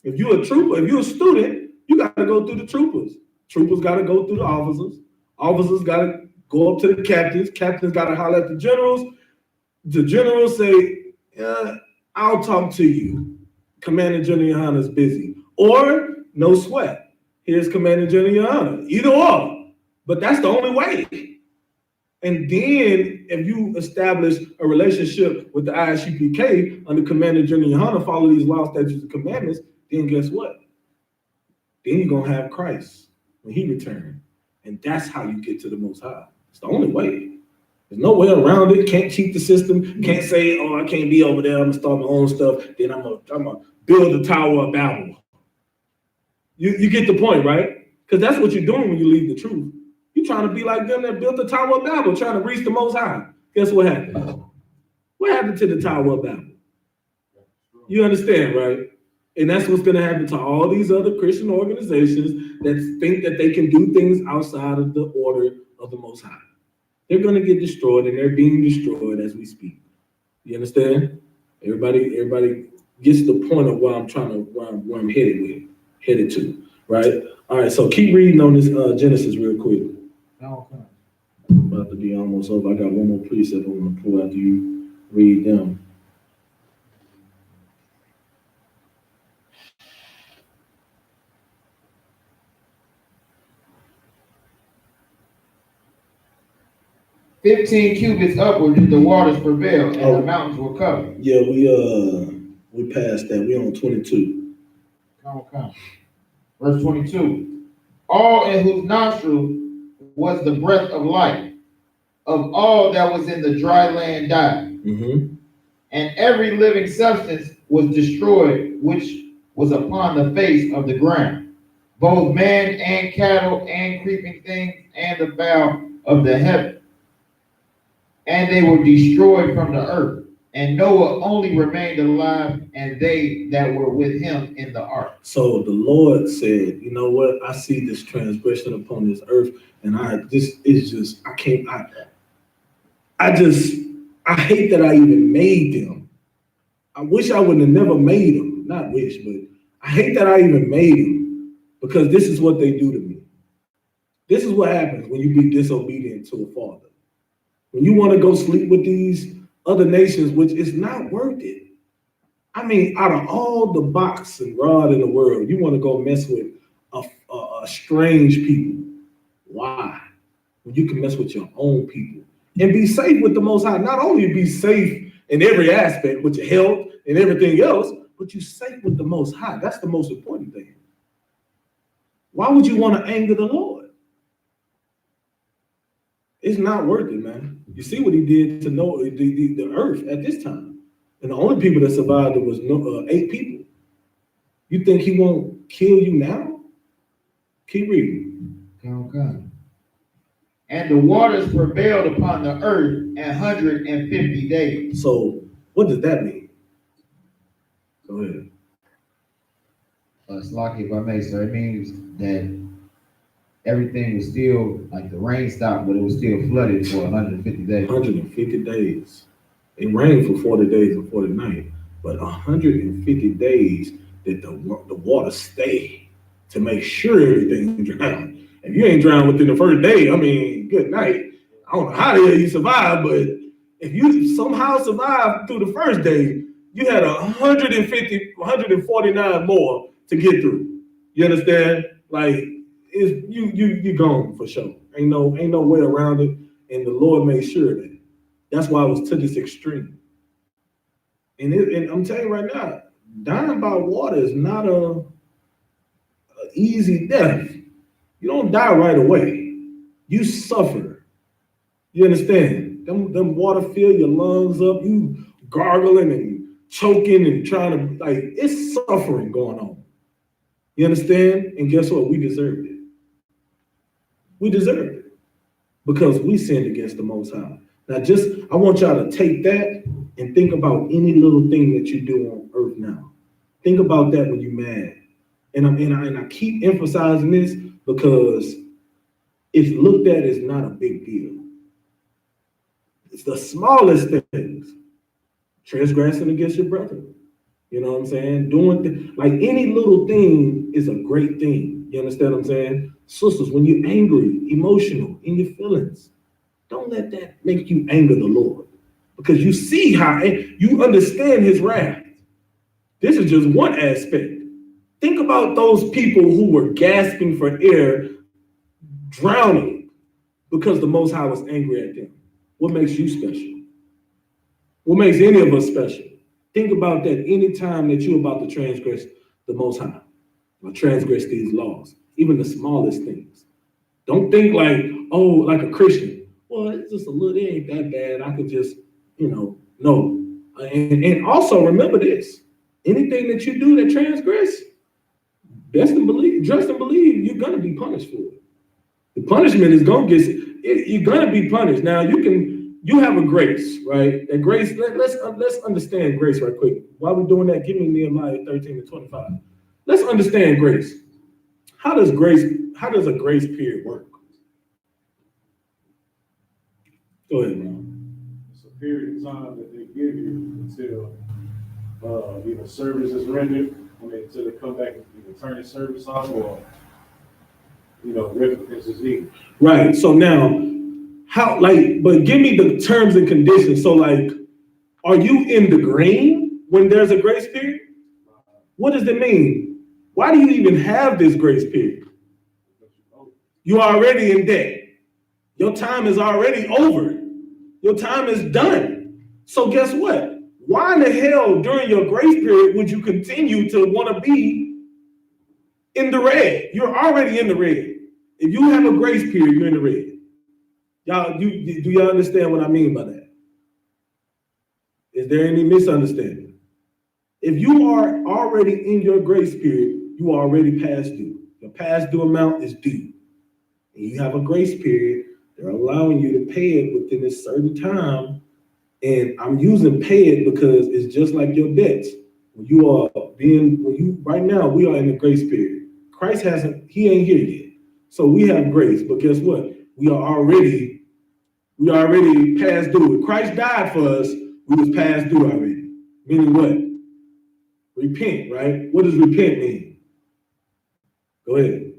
If you're a trooper, if you're a student, you got to go through the troopers. Troopers got to go through the officers. Officers got to go up to the captains. Captains got to holler at the generals. The generals say, I'll talk to you. Commander General YAHANNA is busy. Or, no sweat. Here's Commander General YAHANNA. Either or. But that's the only way. And then if you establish a relationship with the I.S.U.P.K under Commander General YAHANNA, follow these laws, statutes, and commandments, then guess what? Then you're going to have Christ when he returns. And that's how you get to the Most High. It's the only way. There's no way around it. Can't cheat the system. Can't say, I can't be over there. I'm going to start my own stuff. Then I'm going to build the Tower of Babel. You get the point, right? Because that's what you're doing when you leave the truth. You're trying to be like them that built the Tower of Babel, trying to reach the Most High. Guess what happened? What happened to the Tower of Babel? You understand, right? And that's what's going to happen to all these other Christian organizations that think that they can do things outside of the order of the Most High. They're going to get destroyed, and they're being destroyed as we speak. You understand? Everybody gets the point of where I'm headed to, right? All right, so keep reading on this Genesis real quick. Okay. About to be almost over. I got one more precept I want to pull after you read them. "15 cubits upward did the waters prevail, and the mountains were covered." Yeah, we passed that. We on 22. Okay. Verse 22. "All in whose nostril was the breath of life, of all that was in the dry land died. Mm-hmm. And every living substance was destroyed, which was upon the face of the ground, both man and cattle and creeping things and the fowl of the heaven. And they were destroyed from the earth. And Noah only remained alive, and they that were with him in the ark." So the Lord said, you know what? I see this transgression upon this earth, and I hate that I even made them. I wish I would have never made them. Not wish, but I hate that I even made them, because this is what they do to me. This is what happens when you be disobedient to a father. When you want to go sleep with these other nations, which is not worth it. I mean, out of all the box and rod in the world, you want to go mess with a strange people. Why? When you can mess with your own people and be safe with the Most High. Not only be safe in every aspect with your health and everything else, but you safe with the Most High. That's the most important thing. Why would you want to anger the Lord? It's not worth it, man. You see what he did to Noah, the earth at this time. And the only people that survived it was 8 people. You think he won't kill you now? Keep reading. Okay. And the waters prevailed upon the earth 150 days. So what does that mean? Go ahead. Slocky, if I may, so it means that everything was still, like the rain stopped, but it was still flooded for 150 days. 150 days. It rained for 40 days and 40 nights, but 150 days that the water stay to make sure everything drowned. If you ain't drowned within the first day, I mean, good night. I don't know how the hell you survived, but if you somehow survived through the first day, you had 149 more to get through. You understand? Like, you gone for sure. Ain't no way around it. And the Lord made sure of that. That's why it was to this extreme. And I'm telling you right now, dying by water is not a easy death. You don't die right away. You suffer. You understand? Them water fill your lungs up. You gargling and choking and trying to, like, it's suffering going on. You understand? And guess what? We deserved it. We deserved it because we sinned against the Most High. Now, I want y'all to take that and think about any little thing that you do on earth now. Think about that when you're mad. And I keep emphasizing this because it's looked at as not a big deal. It's the smallest things. Transgressing against your brother. You know what I'm saying? Doing like any little thing is a great thing. You understand what I'm saying? Sisters, when you're angry, emotional, in your feelings, don't let that make you anger the Lord. Because you see how you understand his wrath. This is just one aspect. Think about those people who were gasping for air, drowning, because the Most High was angry at them. What makes you special? What makes any of us special? Think about that any time that you're about to transgress the Most High or transgress these laws, even the smallest things. Don't think like, oh, like a Christian. Well, it's just a little, it ain't that bad. I could just, no. And also remember this, anything that you do that transgress, trust and believe you're going to be punished for it. The punishment is going to you're going to be punished. Now, you have a grace, right? That grace, let's understand grace right quick. While we're doing that, give me Nehemiah 13-25. Let's understand grace. How does a grace period work? Go ahead, man. It's a period of time that they give you until either service is rendered, until they come back and either turn the service off or, recompense is needed. Right. So now, but give me the terms and conditions. So, like, are you in the green when there's a grace period? What does it mean? Why do you even have this grace period? You're already in debt. Your time is already over. Your time is done. So guess what? Why in the hell during your grace period would you continue to want to be in the red? You're already in the red. If you have a grace period, you're in the red. Y'all, do y'all understand what I mean by that? Is there any misunderstanding? If you are already in your grace period, you are already past due. The past due amount is due. And you have a grace period. They're allowing you to pay it within a certain time. And I'm using pay it because it's just like your debts. Right now, we are in the grace period. Christ ain't here yet. So we have grace, but guess what? We are already past due. When Christ died for us, we was past due already. Meaning what? Repent, right? What does repent mean? Go ahead.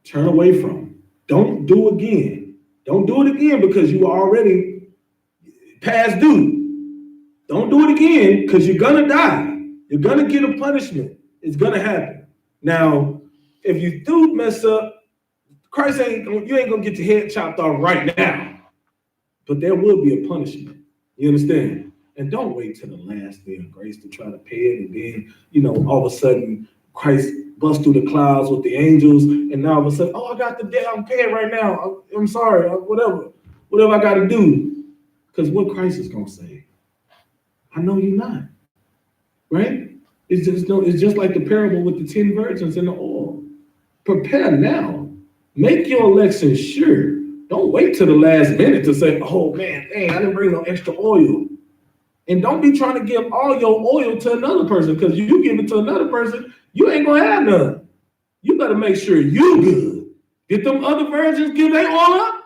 Turn away from. Don't do again. Don't do it again because you are already past due. Don't do it again, because you're gonna die. You're gonna get a punishment. It's gonna happen. Now, if you do mess up, Christ you ain't gonna get your head chopped off right now. But there will be a punishment. You understand? And don't wait till the last day of grace to try to pay it, and then, all of a sudden Christ busts through the clouds with the angels, and now all of a sudden, I got the debt, I'm paying right now. I'm sorry, whatever I got to do. Because what Christ is gonna say? I know you're not, right? It's just like the parable with the 10 virgins and the oil. Prepare now. Make your election sure. Don't wait till the last minute to say, oh man, dang, I didn't bring no extra oil. And don't be trying to give all your oil to another person, because you give it to another person, you ain't gonna have none. You better make sure you good. Get them other virgins, give their oil up.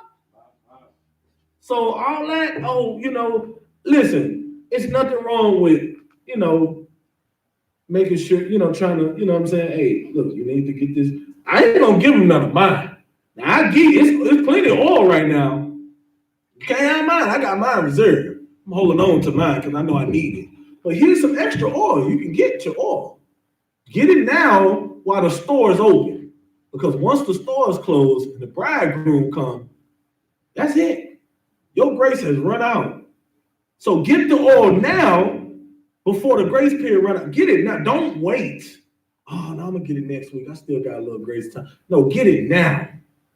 So all that, listen, it's nothing wrong with, making sure, trying to, what I'm saying, hey, look, you need to get this. I ain't gonna give them none of mine. Now it's plenty of oil right now. You can't have mine. I got mine reserved. I'm holding on to mine because I know I need it. But here's some extra oil. You can get your oil. Get it now while the store is open. Because once the store is closed and the bridegroom comes, that's it. Your grace has run out. So get the oil now before the grace period run out. Get it now. Don't wait. Oh, no, I'm going to get it next week. I still got a little grace time. No, get it now.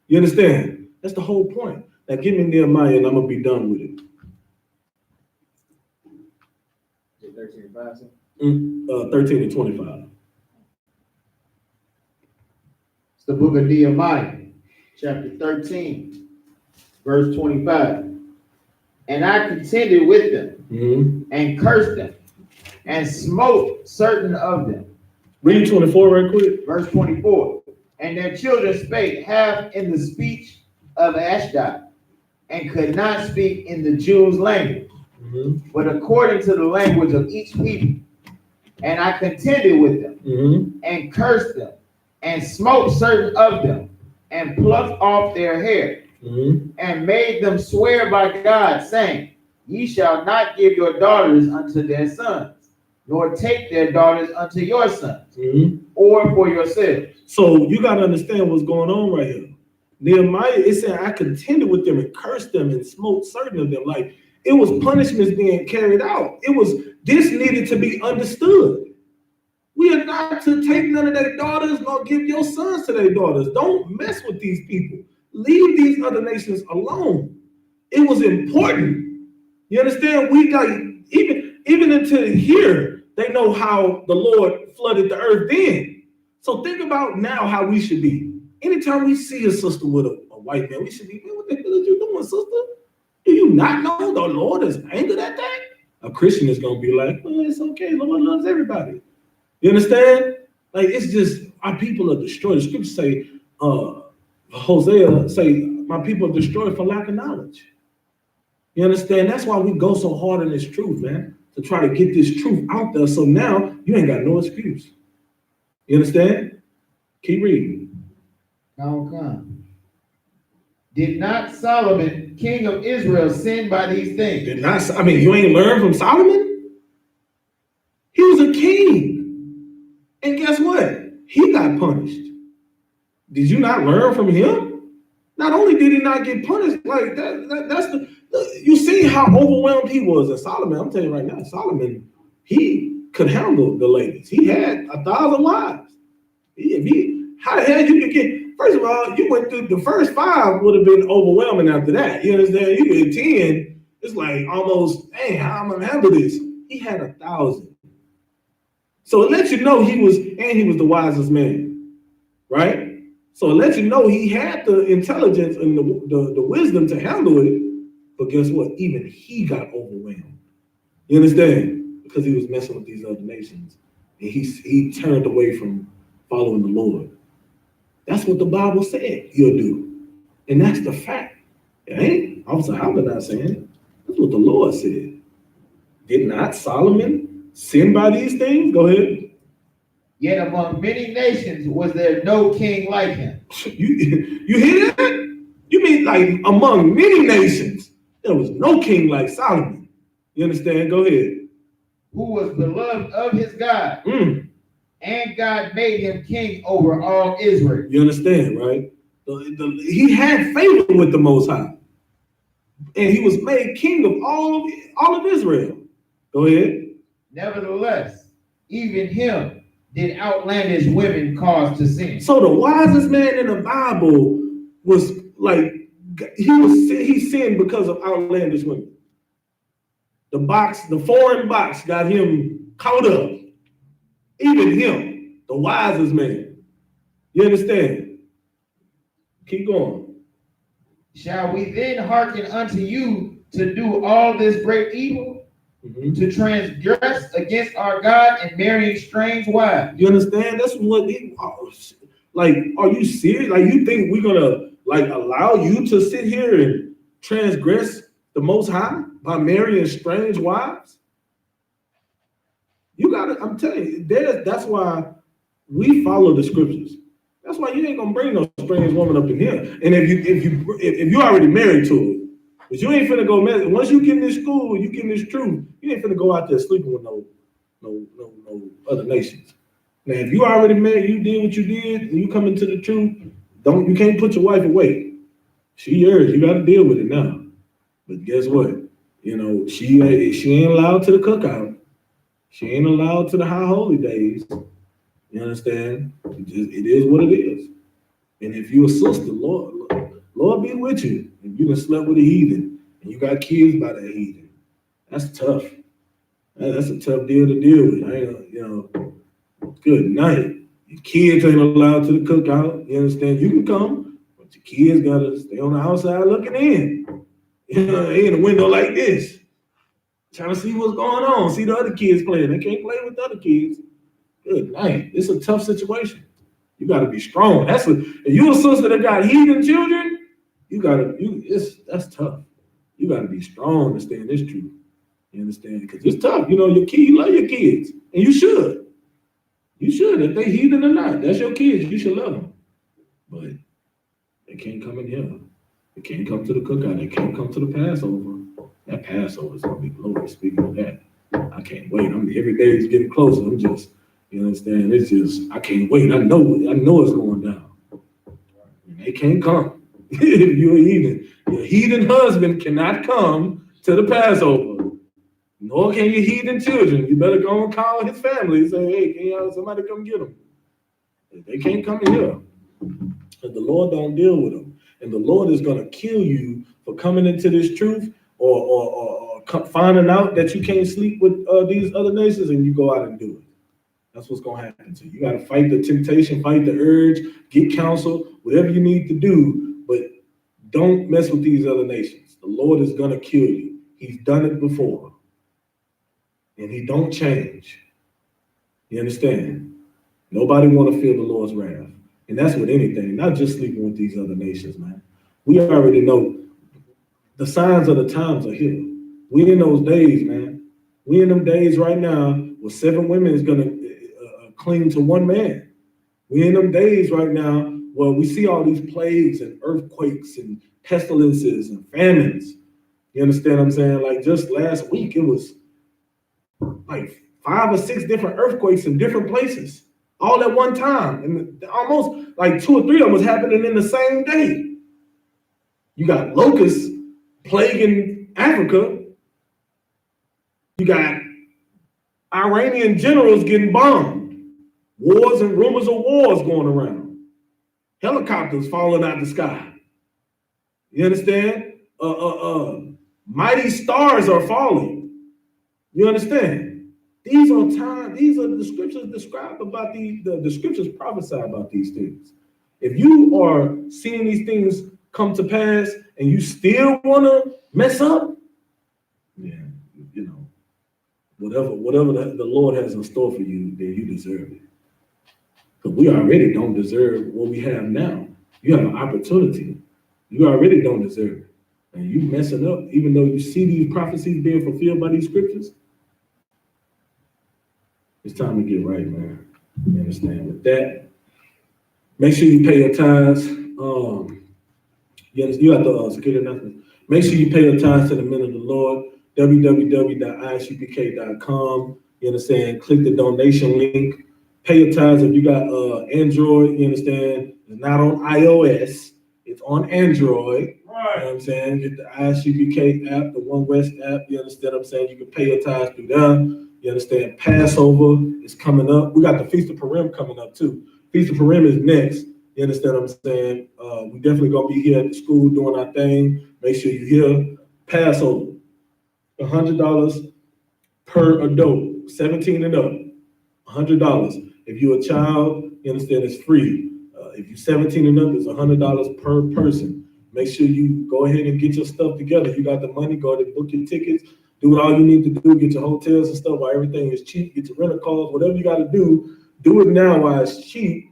You understand? That's the whole point. Now give me Nehemiah and I'm going to be done with it. 13 and 25. It's the book of Nehemiah, chapter 13, verse 25. And I contended with them and cursed them and smote certain of them. Read 24 right quick. Verse 24. And their children spake half in the speech of Ashdod, and could not speak in the Jews' language, but according to the language of each people. And I contended with them, and cursed them, and smote certain of them, and plucked off their hair, and made them swear by God, saying, Ye shall not give your daughters unto their sons, nor take their daughters unto your sons, or for yourselves. So you got to understand what's going on right here. Nehemiah is saying, I contended with them and cursed them and smote certain of them. Like, it was punishments being carried out. This needed to be understood. We are not to take none of their daughters, nor give your sons to their daughters. Don't mess with these people. Leave these other nations alone. It was important. You understand? We got, even until here, they know how the Lord flooded the earth then. So think about now how we should be. Anytime we see a sister with a white man, we should be, what the hell are you doing, sister? Do you not know the Lord is angered at that? A Christian is going to be like, it's okay. The Lord loves everybody. You understand? Like, it's just, our people are destroyed. The scriptures say, Hosea say, my people are destroyed for lack of knowledge. You understand? That's why we go so hard in this truth, man, to try to get this truth out there. So now you ain't got no excuse. You understand? Keep reading. Come. Did not Solomon, king of Israel, sin by these things? You ain't learned from Solomon? He was a king. And guess what? He got punished. Did you not learn from him? Not only did he not get punished, like you see how overwhelmed he was. And Solomon, I'm telling you right now, Solomon, he could handle the ladies. He had 1,000 wives. How the hell you could get? First of all, you went through the first 5 would have been overwhelming after that. You understand? You get 10, it's like almost, hey, how am I gonna handle this? He had 1,000. So it lets you know he was the wisest man, right? So it lets you know he had the intelligence and the wisdom to handle it. But guess what? Even he got overwhelmed. You understand? Because he was messing with these other nations. And he turned away from following the Lord. That's what the Bible said you'll do. And that's the fact. It ain't Officer Howard not saying it. That's what the Lord said. Did not Solomon sin by these things? Go ahead. Yet among many nations was there no king like him. You hear that? You mean like among many nations, there was no king like Solomon. You understand? Go ahead. who was beloved of his God, and God made him king over all Israel. You understand, right? He had favor with the Most High, and he was made king of all of Israel. Go ahead. Nevertheless, even him did outlandish women cause to sin. So the wisest man in the Bible was like, he sinned because of outlandish women. The foreign box got him caught up. Even him, the wisest man. You understand? Keep going. Shall we then hearken unto you to do all this great evil? To transgress against our God and marrying strange wives? You understand? That's what like, are you serious? Like, you think we're gonna like allow you to sit here and transgress the Most High by marrying strange wives? You gotta, I'm telling you, that's why we follow the scriptures. That's why you ain't gonna bring no strange woman up in here. And if you already married to her, but you ain't finna go mess. Once you get in this school, you get in this truth, you ain't finna go out there sleeping with no other nations. Now, if you already married, you did what you did, and you come into the truth, you can't put your wife away. She yours. You gotta deal with it now. But guess what? You know, she ain't allowed to the cookout. She ain't allowed to the high holy days. You understand? It is what it is. And if you're a sister, Lord be with you. If you done slept with a heathen and you got kids by that heathen, that's tough. That's a tough deal to deal with. Good night. Your kids ain't allowed to the cookout. You understand? You can come, but your kids gotta stay on the outside looking in. In a window like this, trying to see what's going on. See the other kids playing. They can't play with the other kids. Good night. It's a tough situation. You got to be strong. If you a sister that got heathen children, that's tough. You got to be strong to stay in this truth. You understand? Because it's tough. You love your kids, and you should. You should, if they heathen or not. That's your kids. You should love them. But they can't come in here. They can't come to the cookout. They can't come to the Passover. That Passover is gonna be glorious. Speaking of that, I can't wait. Every day it's getting closer. You understand? It's just, I can't wait. I know it's going down. And they can't come. If you're a heathen, your heathen husband cannot come to the Passover. Nor can your heathen children. You better go and call his family and say, hey, can somebody come get them? They can't come in here. But the Lord don't deal with them. And the Lord is going to kill you for coming into this truth or finding out that you can't sleep with these other nations, and you go out and do it. That's what's going to happen to you. You got to fight the temptation, fight the urge, get counsel, whatever you need to do, but don't mess with these other nations. The Lord is going to kill you. He's done it before, and he don't change. You understand? Nobody want to feel the Lord's wrath. And that's with anything, not just sleeping with these other nations, man. We already know the signs of the times are here. We in those days, man. We in them days right now where 7 women is going to cling to one man. We in them days right now where we see all these plagues and earthquakes and pestilences and famines. You understand what I'm saying? Like just last week, it was like 5 or 6 different earthquakes in different places, all at one time. And almost like 2 or 3 of them was happening in the same day. You got locusts plaguing Africa. You got Iranian generals getting bombed. Wars and rumors of wars going around. Helicopters falling out the sky. You understand? Mighty stars are falling. You understand? These are the scriptures describe about the scriptures prophesy about these things. If you are seeing these things come to pass and you still want to mess up, yeah, whatever the Lord has in store for you, then you deserve it. Because we already don't deserve what we have now. You have an opportunity. You already don't deserve it. And you messing up, even though you see these prophecies being fulfilled by these scriptures. It's time to get right, man. You understand? With that, make sure you pay your tithes. You have to security announcement. Make sure you pay your tithes to the men of the Lord. www.isupk.com. You understand? Click the donation link. Pay your tithes if you got Android. You understand? It's not on iOS. It's on Android. You know what I'm saying? Get the I.S.U.P.K app, the One West app. You understand what I'm saying? You can pay your tithes through there. You understand? Passover is coming up. We got the Feast of Purim coming up too. Feast of Purim is next. You understand what I'm saying? We definitely gonna be here at the school doing our thing. Make sure you're here. Passover, $100 per adult, 17 and up. $100. If you're a child, you understand it's free. If you're 17 and up, it's $100 per person. Make sure you go ahead and get your stuff together. If you got the money, go ahead and book your tickets. Do what all you need to do. Get your hotels and stuff while everything is cheap. Get your rental cars, whatever you got to do. Do it now while it's cheap.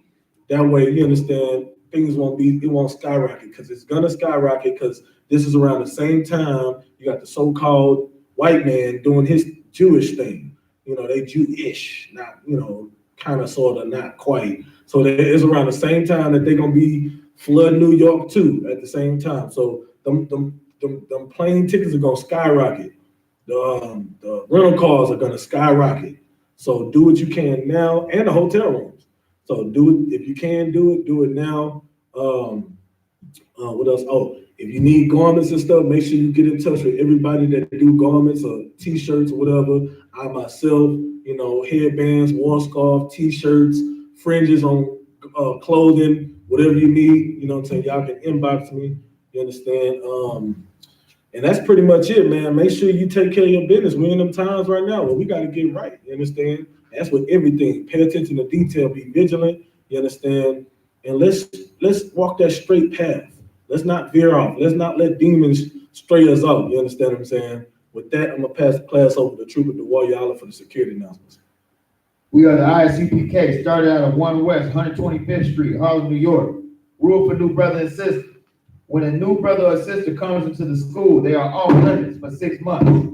That way, you understand things it won't skyrocket, because it's gonna skyrocket, because this is around the same time you got the so-called white man doing his Jewish thing. You know, they Jewish, not, you know, kind of, sort of, not quite. So it's around the same time that they're gonna be flooding New York too at the same time. So them plane tickets are gonna skyrocket. The rental cars are gonna skyrocket. So do what you can now, and the hotel rooms. So do it if you can do it now. What else? Oh, if you need garments and stuff, make sure you get in touch with everybody that do garments or t-shirts or whatever. I myself, you know, headbands, war scarf, t-shirts, fringes on clothing, whatever you need, you know what I'm saying? Y'all can inbox me, you understand? And that's pretty much it, man. Make sure you take care of your business. We're in them times right now where we got to get right, you understand? That's with everything. Pay attention to detail, be vigilant, you understand? And let's walk that straight path. Let's not veer off. Let's not let demons stray us off. You understand what I'm saying? With that, I'm gonna pass the class over to Trooper DeWar for the security announcements. We are the I.S.U.P.K, started out of 1 West, 125th Street, Harlem, New York. Rule for new brother and sister. When a new brother or sister comes into the school, they are off limits for 6 months.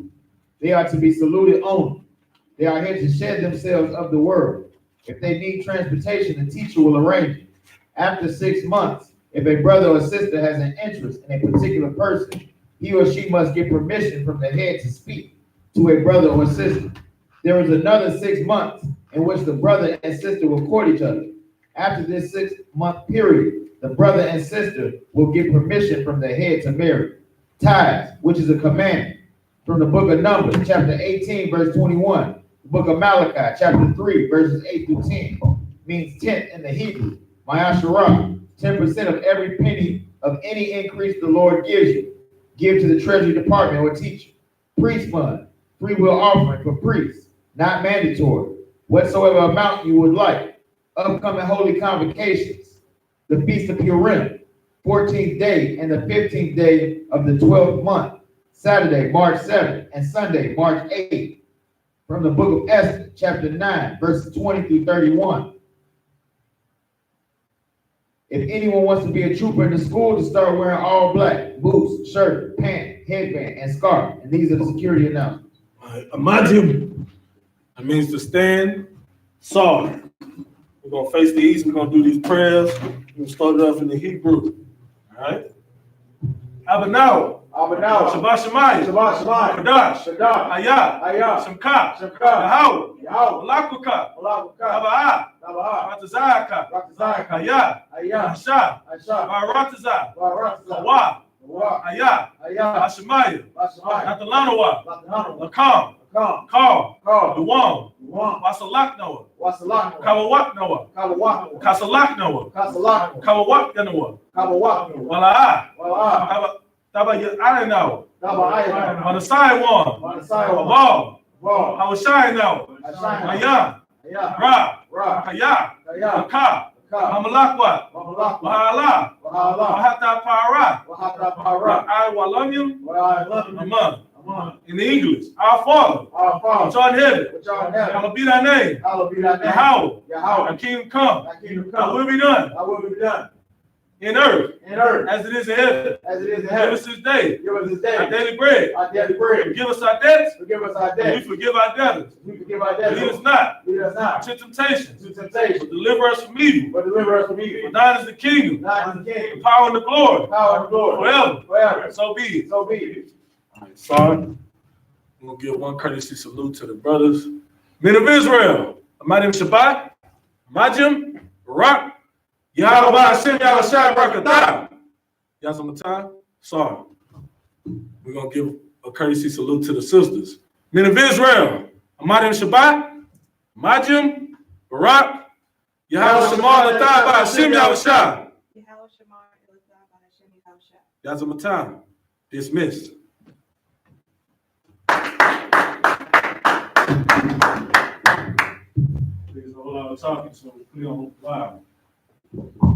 They are to be saluted only. They are here to shed themselves of the world. If they need transportation, the teacher will arrange it. After 6 months, if a brother or sister has an interest in a particular person, he or she must get permission from the head to speak to a brother or sister. There is another 6 months in which the brother and sister will court each other. After this 6-month period, the brother and sister will get permission from the head to marry. Tithes, which is a commandment, from the book of Numbers, chapter 18, verse 21. The book of Malachi, chapter 3, verses 8 through 10, means tenth in the Hebrew. Ma'asharah, 10% of every penny of any increase the Lord gives you. Give to the treasury department or teacher. Priest fund, free will offering for priests, not mandatory. Whatsoever amount you would like. Upcoming holy convocations. The Feast of Purim, 14th day and the 15th day of the 12th month. Saturday, March 7th, and Sunday, March 8th. From the book of Esther, chapter 9, verses 20 through 31. If anyone wants to be a trooper in the school, to start wearing all black, boots, shirt, pants, headband, and scarf. And these are the security announcements. Imagine, that means to stand, saw. We're going to face the east. We're going to do these prayers. We're going to start it off in the Hebrew. All right? Abanaw. Shabbat Shemayim. Kadash. Ayah. Shemka. Yahweh. Malakuka. Aba'ah. Ratazayaka. Ayah. Asha. Baratazah. Awah. Ayah. Ashemaya. Natalanawa. Lakam. Call. Duwam. Wasalak Noah. Kawawak Noah. Kasalak Noah. Kawawak Noah. Wala'ah. I know. On the side one. Ball. I was shy now. Ayah. Ra. Kaya. Ka. Amalakwa. Wahala. Wahata Para. I Walamium. Aman. In the English, our Father, which art in heaven, hallowed be thy name. Yahweh, thy kingdom come. Thy will be done. In earth, as it is in heaven. Give us this day our daily bread. Forgive us our debts. And we forgive our debtors. Lead us not into temptation. But deliver us from evil. For thine is the kingdom, the power and the glory, forever. So be it. All right, sorry. I'm going to give one courtesy salute to the brothers. Men of Israel, Amadim Shabbat, Majim, Barak, Yahweh Hashem Yahushua Barakatah. Yazamatai, sorry. We're going to give a courtesy salute to the sisters. Men of Israel, Amadim Shabbat, Majim, Barak, Yahweh Shema Latah Hashem Yahushua. Yazamatai, dismissed. There's a whole lot of talking, so we put it on live.